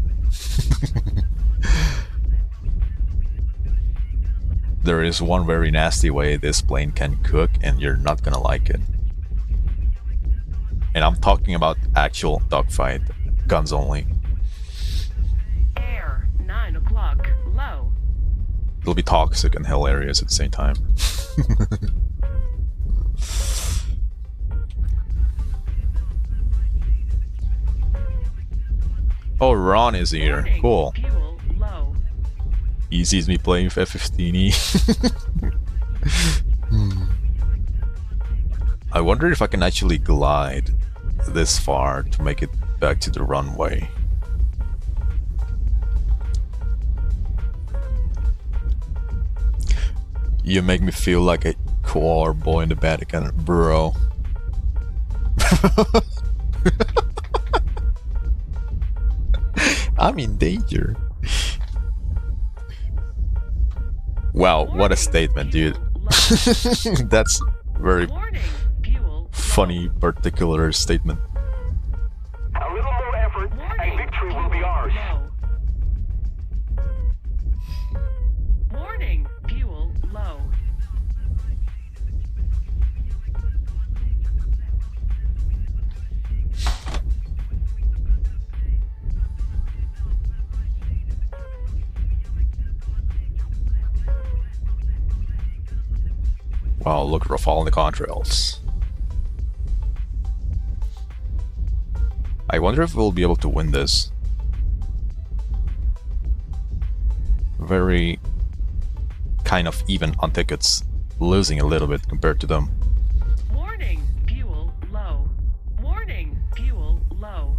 There is one very nasty way this plane can cook, and you're not gonna like it. And I'm talking about actual dogfight, guns only. Air, 9 o'clock, low. It'll be toxic and hilarious at the same time. Oh, Ron is here. Warning, Cool. fuel low. He sees me playing with F-15E. I wonder if I can actually glide this far to make it back to the runway. You make me feel like a core boy in the Vatican, bro. I'm in danger. Wow, what a statement, dude. That's very Warning, fuel funny, particular statement. A little more effort, and Warning, victory will be ours. low. Warning, fuel low. Wow, look at Rafale in the contrails. I wonder if we'll be able to win this. Very kind of even on tickets, losing a little bit compared to them. Warning, fuel low. Warning, fuel low.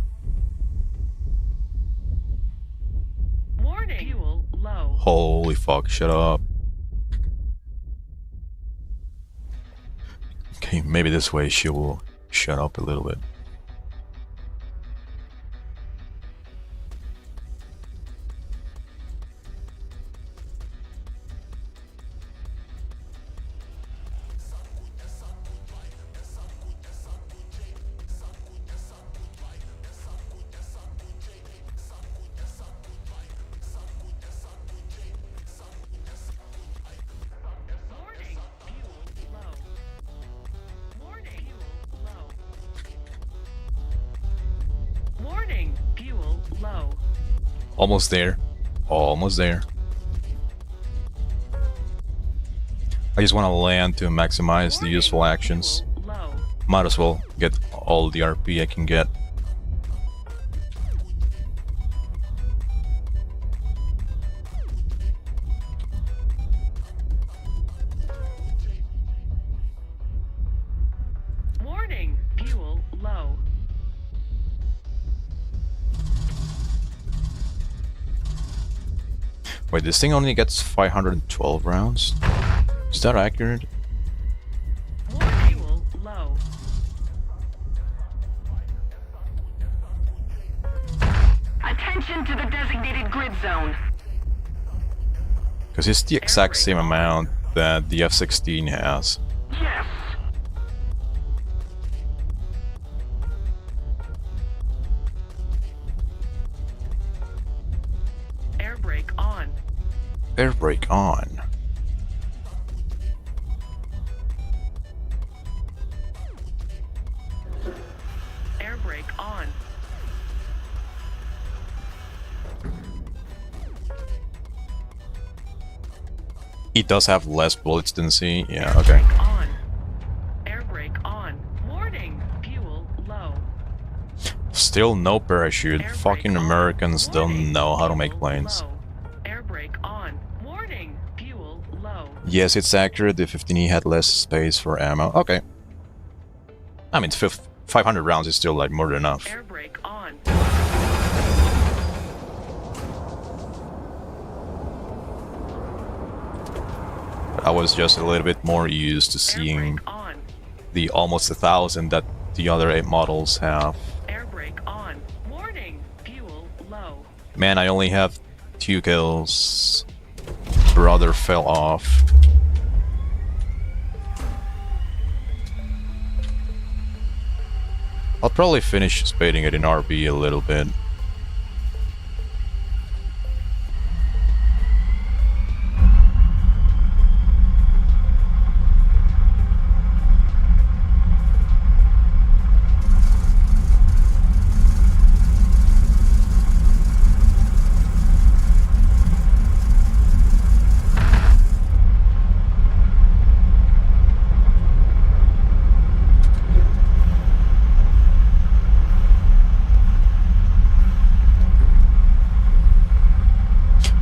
Warning, fuel low. Holy fuck, shut up. Okay, maybe this way she will shut up a little bit. Almost there. Almost there. I just want to land to maximize the useful actions. Fuel low. Might as well get all the RP I can get. Warning, fuel low. Wait, this thing only gets 512 rounds? Is that accurate? More fuel low. Attention to the designated grid zone. Because it's the exact same amount that the F-16 has. Yes. Air brake on. Air brake on. Air brake on. It does have less bullets than C. Yeah, okay. Brake on. Air brake on. Warning, fuel low. Still no parachute. Air Fucking brake on. Americans don't Warning, know how to make fuel planes. low. Air brake on. Warning, fuel low. Yes, it's accurate. The 15E had less space for ammo. Okay. I mean, 500 rounds is still like more than enough. Air brake on. I was just a little bit more used to Air seeing brake on. the almost 1,000 that the other 8 models have. Air brake on. Warning, fuel low. Man, I only have 2 kills. Brother fell off. I'll probably finish spading it in RB a little bit.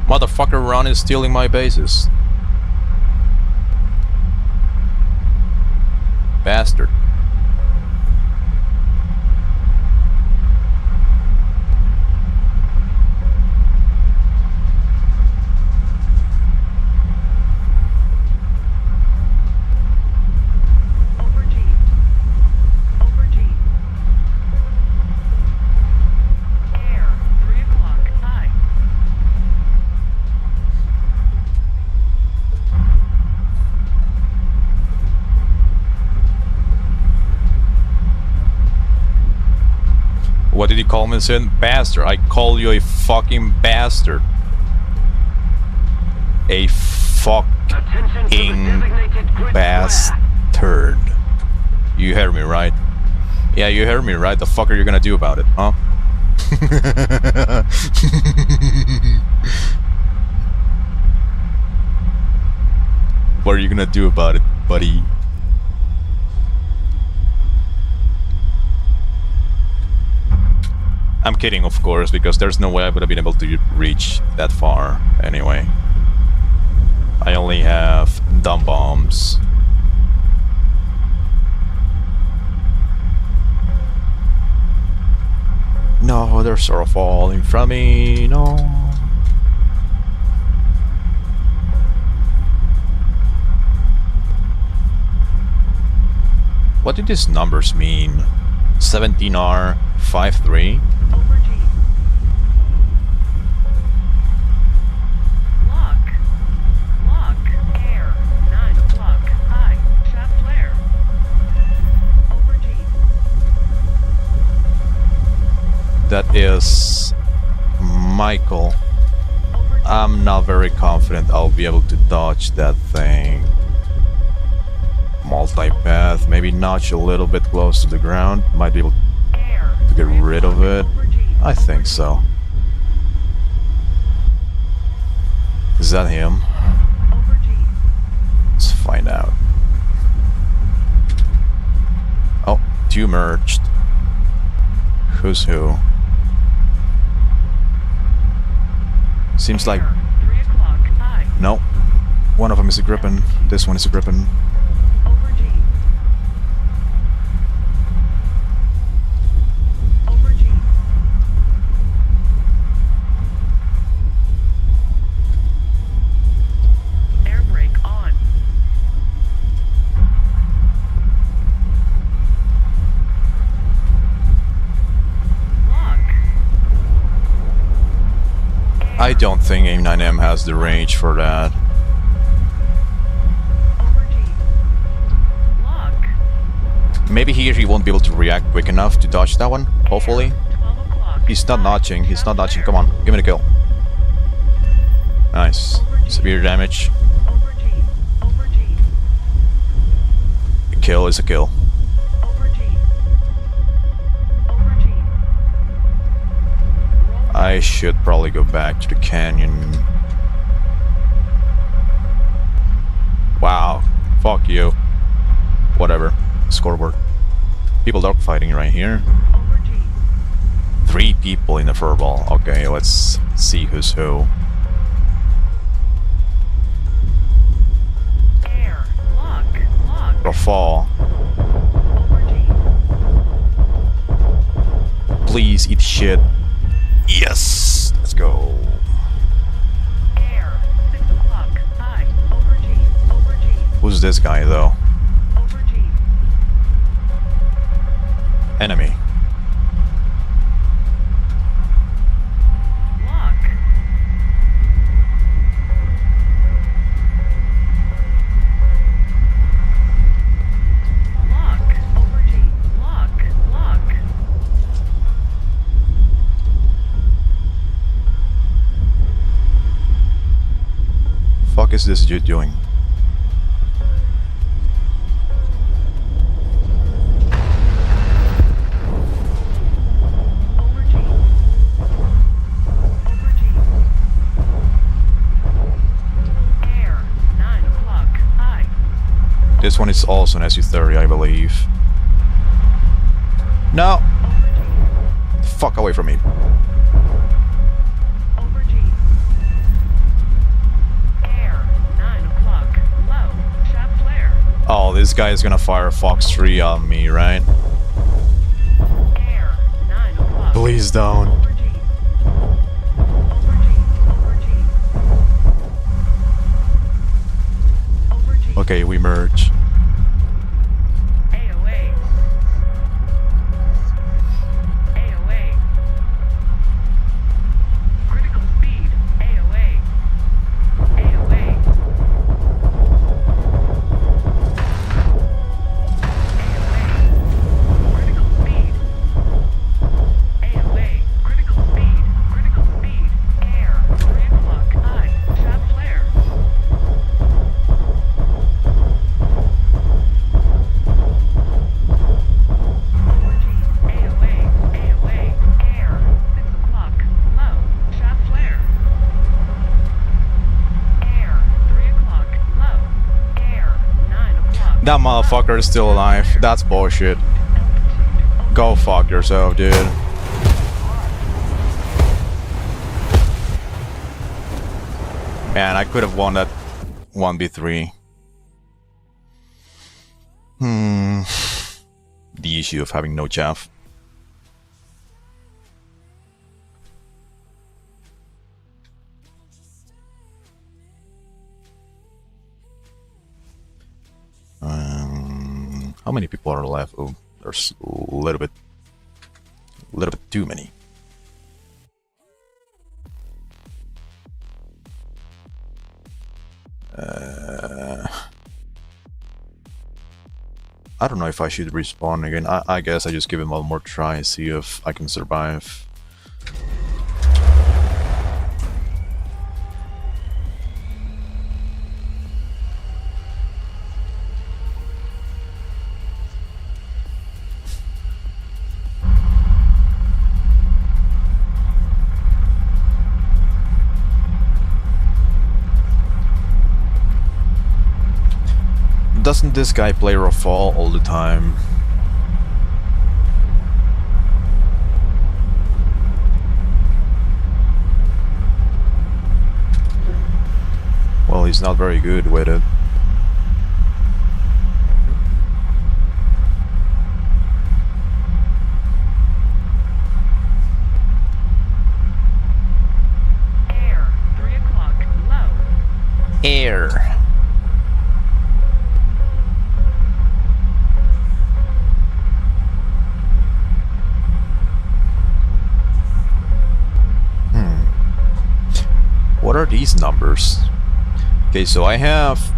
Motherfucker Ron is stealing my bases. Bastard. Over G. Over G. Air, 3 o'clock, high. What did he call me? Said bastard. I call you a fucking bastard. A Attention to the fucking designated grid square. bastard. You heard me, right? Yeah, you heard me, right? The fuck are you gonna do about it, huh? What are you gonna do about it, buddy? I'm kidding, of course, because there's no way I would have been able to reach that far anyway. I only have dumb bombs. No, they're sort of falling from me. No. What do these numbers mean? 17R 53? Over G. Lock. Lock. Air. 9 o'clock. High. Shaft flare. Over G. That is Michael. Over G. I'm not very confident I'll be able to dodge that thing. Multipath, maybe notch a little bit close to the ground. Might be able Air. to get 3 rid of o'clock. it. Over G. I think so. Is that him? Over G. Let's find out. Oh, two merged. Who's who? Seems like... Air, 3 o'clock. I. No. One of them is a Gripen. This one is a Gripen. Over G. Over G. Air brake on. Lock. I don't think AIM-9M has the range for that. Over G. Lock. Maybe here he won't be able to react quick enough to dodge that one, hopefully. 12 o'clock. He's not notching, he's not notching. Come on, give me the kill. Nice. Severe damage. Over G. Over G. A kill is a kill. Over G. Over G. Roll. I should probably go back to the canyon. Wow. Fuck you. Whatever. Scoreboard. People dogfighting right here. Over G. 3 people in the furball. Okay, let's see who's who. Air. Lock. Lock. Rafal, Over G. please eat shit. Yes! Let's go. Air. 6 o'clock. I. Over G. Over G. Who's this guy though? Over G. Enemy. Lock. Lock. Over G. Lock. Lock. Fuck is this dude doing? Over G. Over G. Air. 9 o'clock. I. This one is also an SU-30, I believe. No! Over G. Fuck away from me. Over G. Air. 9 o'clock. Low. Shot flare. Oh, this guy is gonna fire Fox 3 on me, right? Air. 9 o'clock. Please don't. Over G. Over G. Over G. Over G. Okay, we merge. AOA. AOA. Critical speed. AOA. AOA. AOA. Critical speed. AOA. Critical speed. Critical speed. Air. 3 o'clock. I. Shot flare. Over G. AOA. AOA. Air. 6 o'clock. Low. Shot flare. Air. 3 o'clock. Low. Air. 9 o'clock. That motherfucker is still alive. That's bullshit. Altitude. Go fuck yourself, dude. Man, I could have won that 1v3. The issue of having no chaff. How many people are left? Oh, there's a little bit too many. I don't know if I should respawn again. I guess I just give him one more try, see if I can survive. Doesn't this guy play Rafale all the time? Well, he's not very good with it. Air, 3 o'clock, low. Air. What are these numbers? Okay, so I have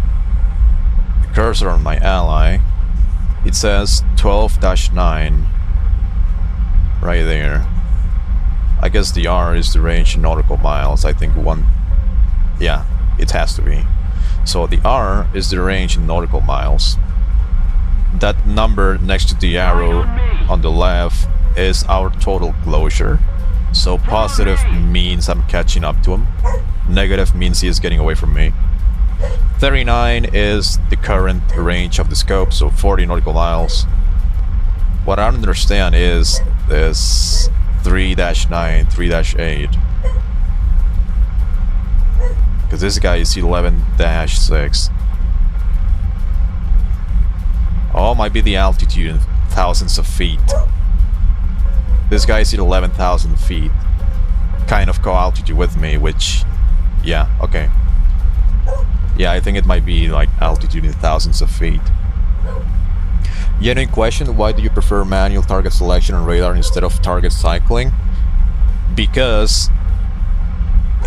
the cursor on my ally. It says 12-9 right there. I guess the R is the range in nautical miles. I think yeah, it has to be. So the R is the range in nautical miles. That number next to the arrow on the left is our total closure. So positive means I'm catching up to him. Negative means he is getting away from me. 39 is the current range of the scope, so 40 nautical miles. What I don't understand is this 3-9, 3-8. Because this guy is 11-6. Oh, might be the altitude in thousands of feet. This guy is at 11,000 feet. Kind of co-altitude with me, which... yeah, okay. Yeah, I think it might be like altitude in thousands of feet. Genuine question, why do you prefer manual target selection on radar instead of target cycling? Because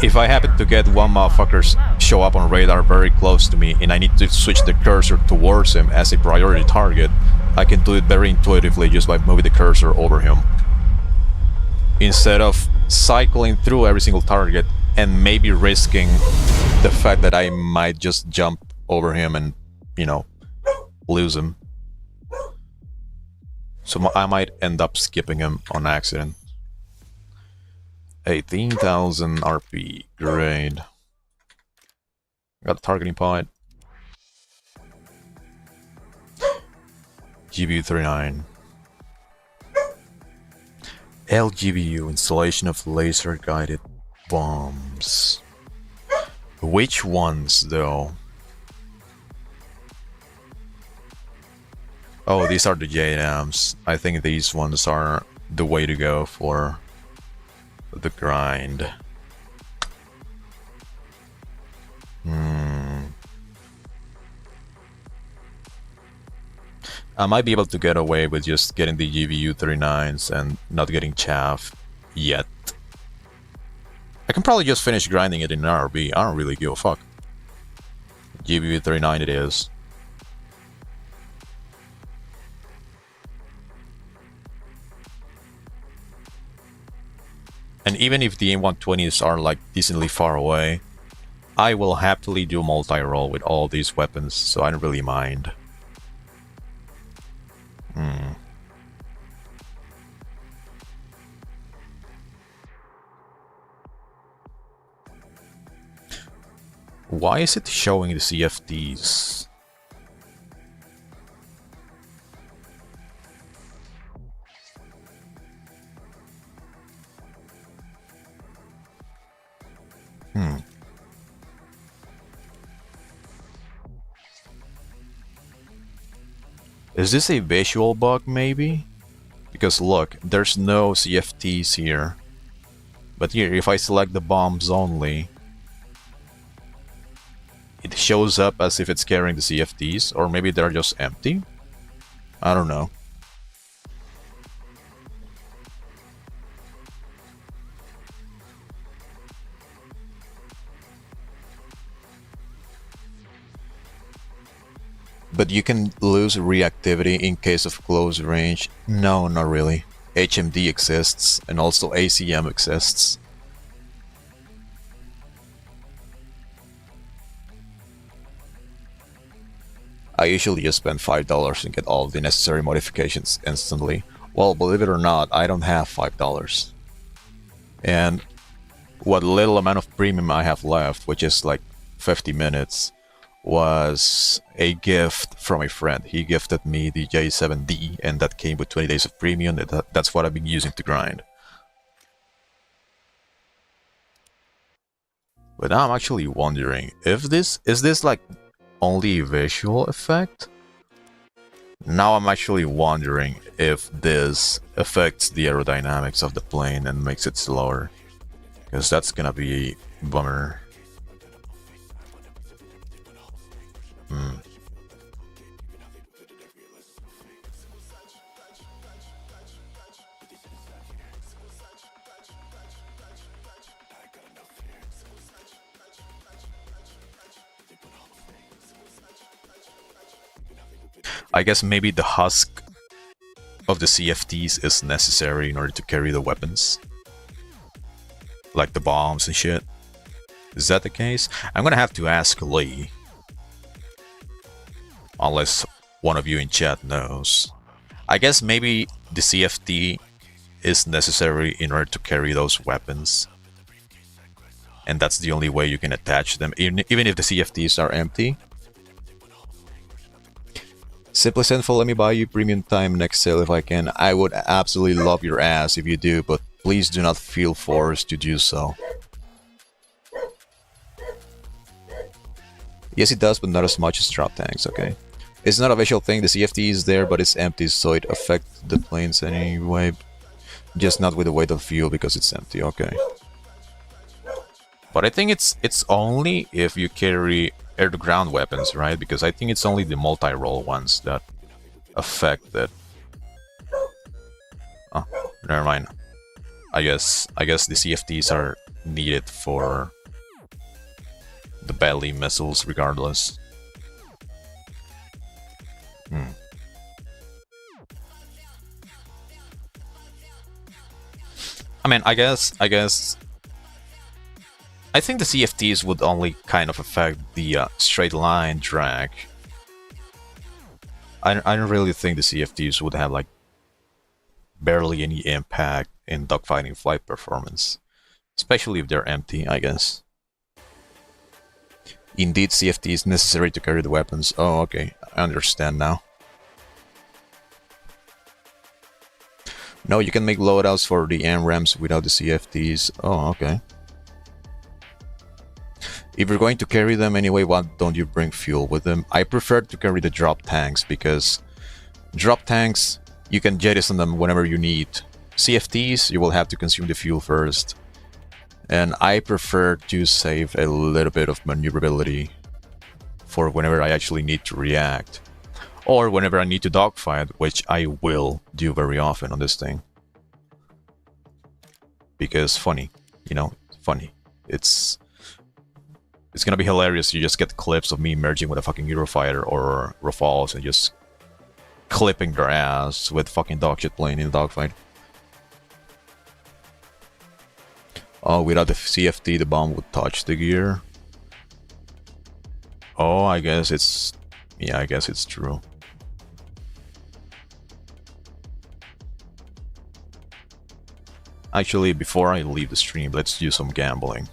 if I happen to get one motherfucker show up on radar very close to me and I need to switch the cursor towards him as a priority target, I can do it very intuitively just by moving the cursor over him. Instead of cycling through every single target and maybe risking the fact that I might just jump over him and, you know, lose him. So I might end up skipping him on accident. 18,000 RP, great. Got a targeting point. GBU 39. LGBU, installation of laser guided bombs. Which ones though? Oh, these are the JDAMs. I think these ones are the way to go for the grind. I might be able to get away with just getting the GBU 39s and not getting chaff yet. I can probably just finish grinding it in an RB. I don't really give a fuck. GBU 39 it is. And even if the M120s are like decently far away, I will happily do multi-roll with all these weapons, so I don't really mind. Why is it showing the CFDs? Is this a visual bug maybe? Because look, there's no CFTs here. But here, if I select the bombs only, it shows up as if it's carrying the CFTs, or maybe they're just empty? I don't know. But you can lose reactivity in case of close range. No, not really. HMD exists, and also ACM exists. I usually just spend $5 and get all of the necessary modifications instantly. Well, believe it or not, I don't have $5. And what little amount of premium I have left, which is like 50 minutes, was a gift from a friend. He gifted me the J7D, and that came with 20 days of premium. That's what I've been using to grind. But now I'm actually wondering if this is like only a visual effect. Now I'm actually wondering if this affects the aerodynamics of the plane and makes it slower, because that's gonna be a bummer. I guess maybe the husk of the CFTs is necessary in order to carry the weapons, like the bombs and shit. Is that the case? I'm gonna have to ask Lee, unless one of you in chat knows. I guess maybe the CFT is necessary in order to carry those weapons, and that's the only way you can attach them, even if the CFTs are empty. Simply Sinful, let me buy you premium time next sale if I can. I would absolutely love your ass if you do, but please do not feel forced to do so. Yes, it does, but not as much as drop tanks, okay? It's not a visual thing, the CFT is there, but it's empty, so it affects the planes anyway. Just not with the weight of fuel because it's empty, okay. But I think it's only if you carry air-to-ground weapons, right? Because I think it's only the multi-role ones that affect that. Oh, never mind. I guess the CFTs are needed for the belly missiles regardless. I mean, I think the CFTs would only kind of affect the straight line drag. I don't really think the CFTs would have like barely any impact in dogfighting flight performance, especially if they're empty, I guess. Indeed, CFT is necessary to carry the weapons. Oh, okay, I understand now. No, you can make loadouts for the AMRAAMs without the CFTs. Oh, okay. If you're going to carry them anyway, why don't you bring fuel with them? I prefer to carry the drop tanks because drop tanks, you can jettison them whenever you need. CFTs, you will have to consume the fuel first. And I prefer to save a little bit of maneuverability for whenever I actually need to react. Or whenever I need to dogfight, which I will do very often on this thing. Because funny, you know, funny. It's gonna be hilarious. You just get clips of me merging with a fucking Eurofighter or Rafales and just clipping their ass with fucking dog shit plane in a dogfight. Oh, without the CFT, the bomb would touch the gear. Oh, I guess it's... yeah, I guess it's true. Actually, before I leave the stream, let's do some gambling.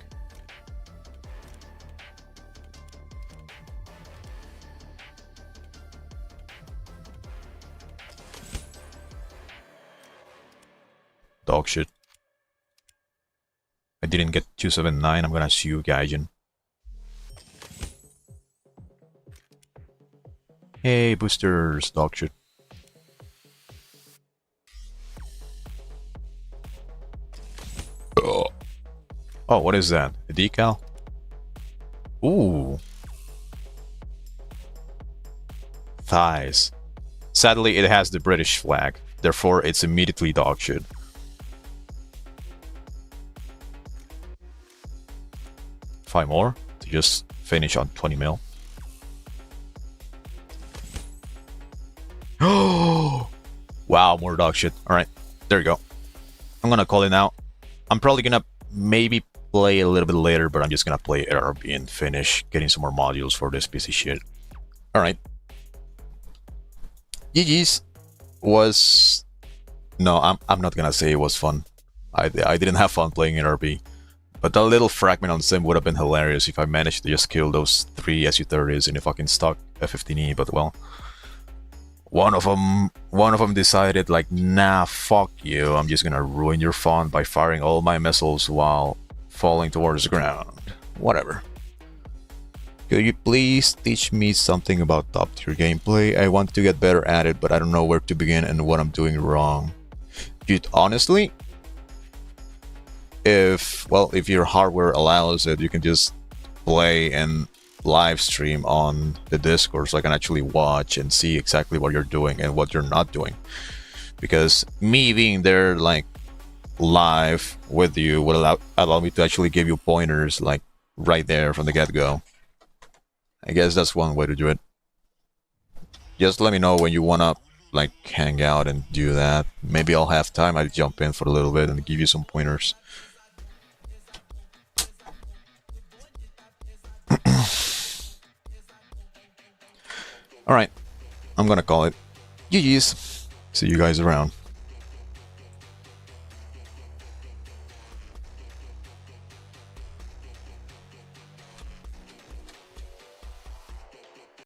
Dog shit. I didn't get 279, I'm gonna sue Gaijin. Hey, boosters, dog shit. Oh, what is that? A decal? Ooh. Thighs. Sadly, it has the British flag. Therefore, it's immediately dog shit. Five more to just finish on 20 mil. Oh! Wow, more dog shit. Alright, there you go. I'm gonna call it out. I'm probably gonna maybe play a little bit later, but I'm just gonna play RB and finish getting some more modules for this piece of shit. Alright. GG's was... no, I'm not gonna say it was fun. I didn't have fun playing in RB. But that little fragment on Sim would have been hilarious if I managed to just kill those 3 SU-30s in a fucking stock F-15E, but well. One of them decided like, nah, fuck you, I'm just gonna ruin your fun by firing all my missiles while falling towards the ground. Whatever. Could you please teach me something about top tier gameplay? I want to get better at it, but I don't know where to begin and what I'm doing wrong. Dude, honestly, if your hardware allows it, you can just play and live stream on the Discord so I can actually watch and see exactly what you're doing and what you're not doing. Because me being there like live with you would allow me to actually give you pointers like right there from the get-go. I guess that's one way to do it. Just let me know when you wanna like hang out and do that. Maybe I'll have time, I'll jump in for a little bit and give you some pointers. Alright, I'm gonna call it. GG's. See you guys around.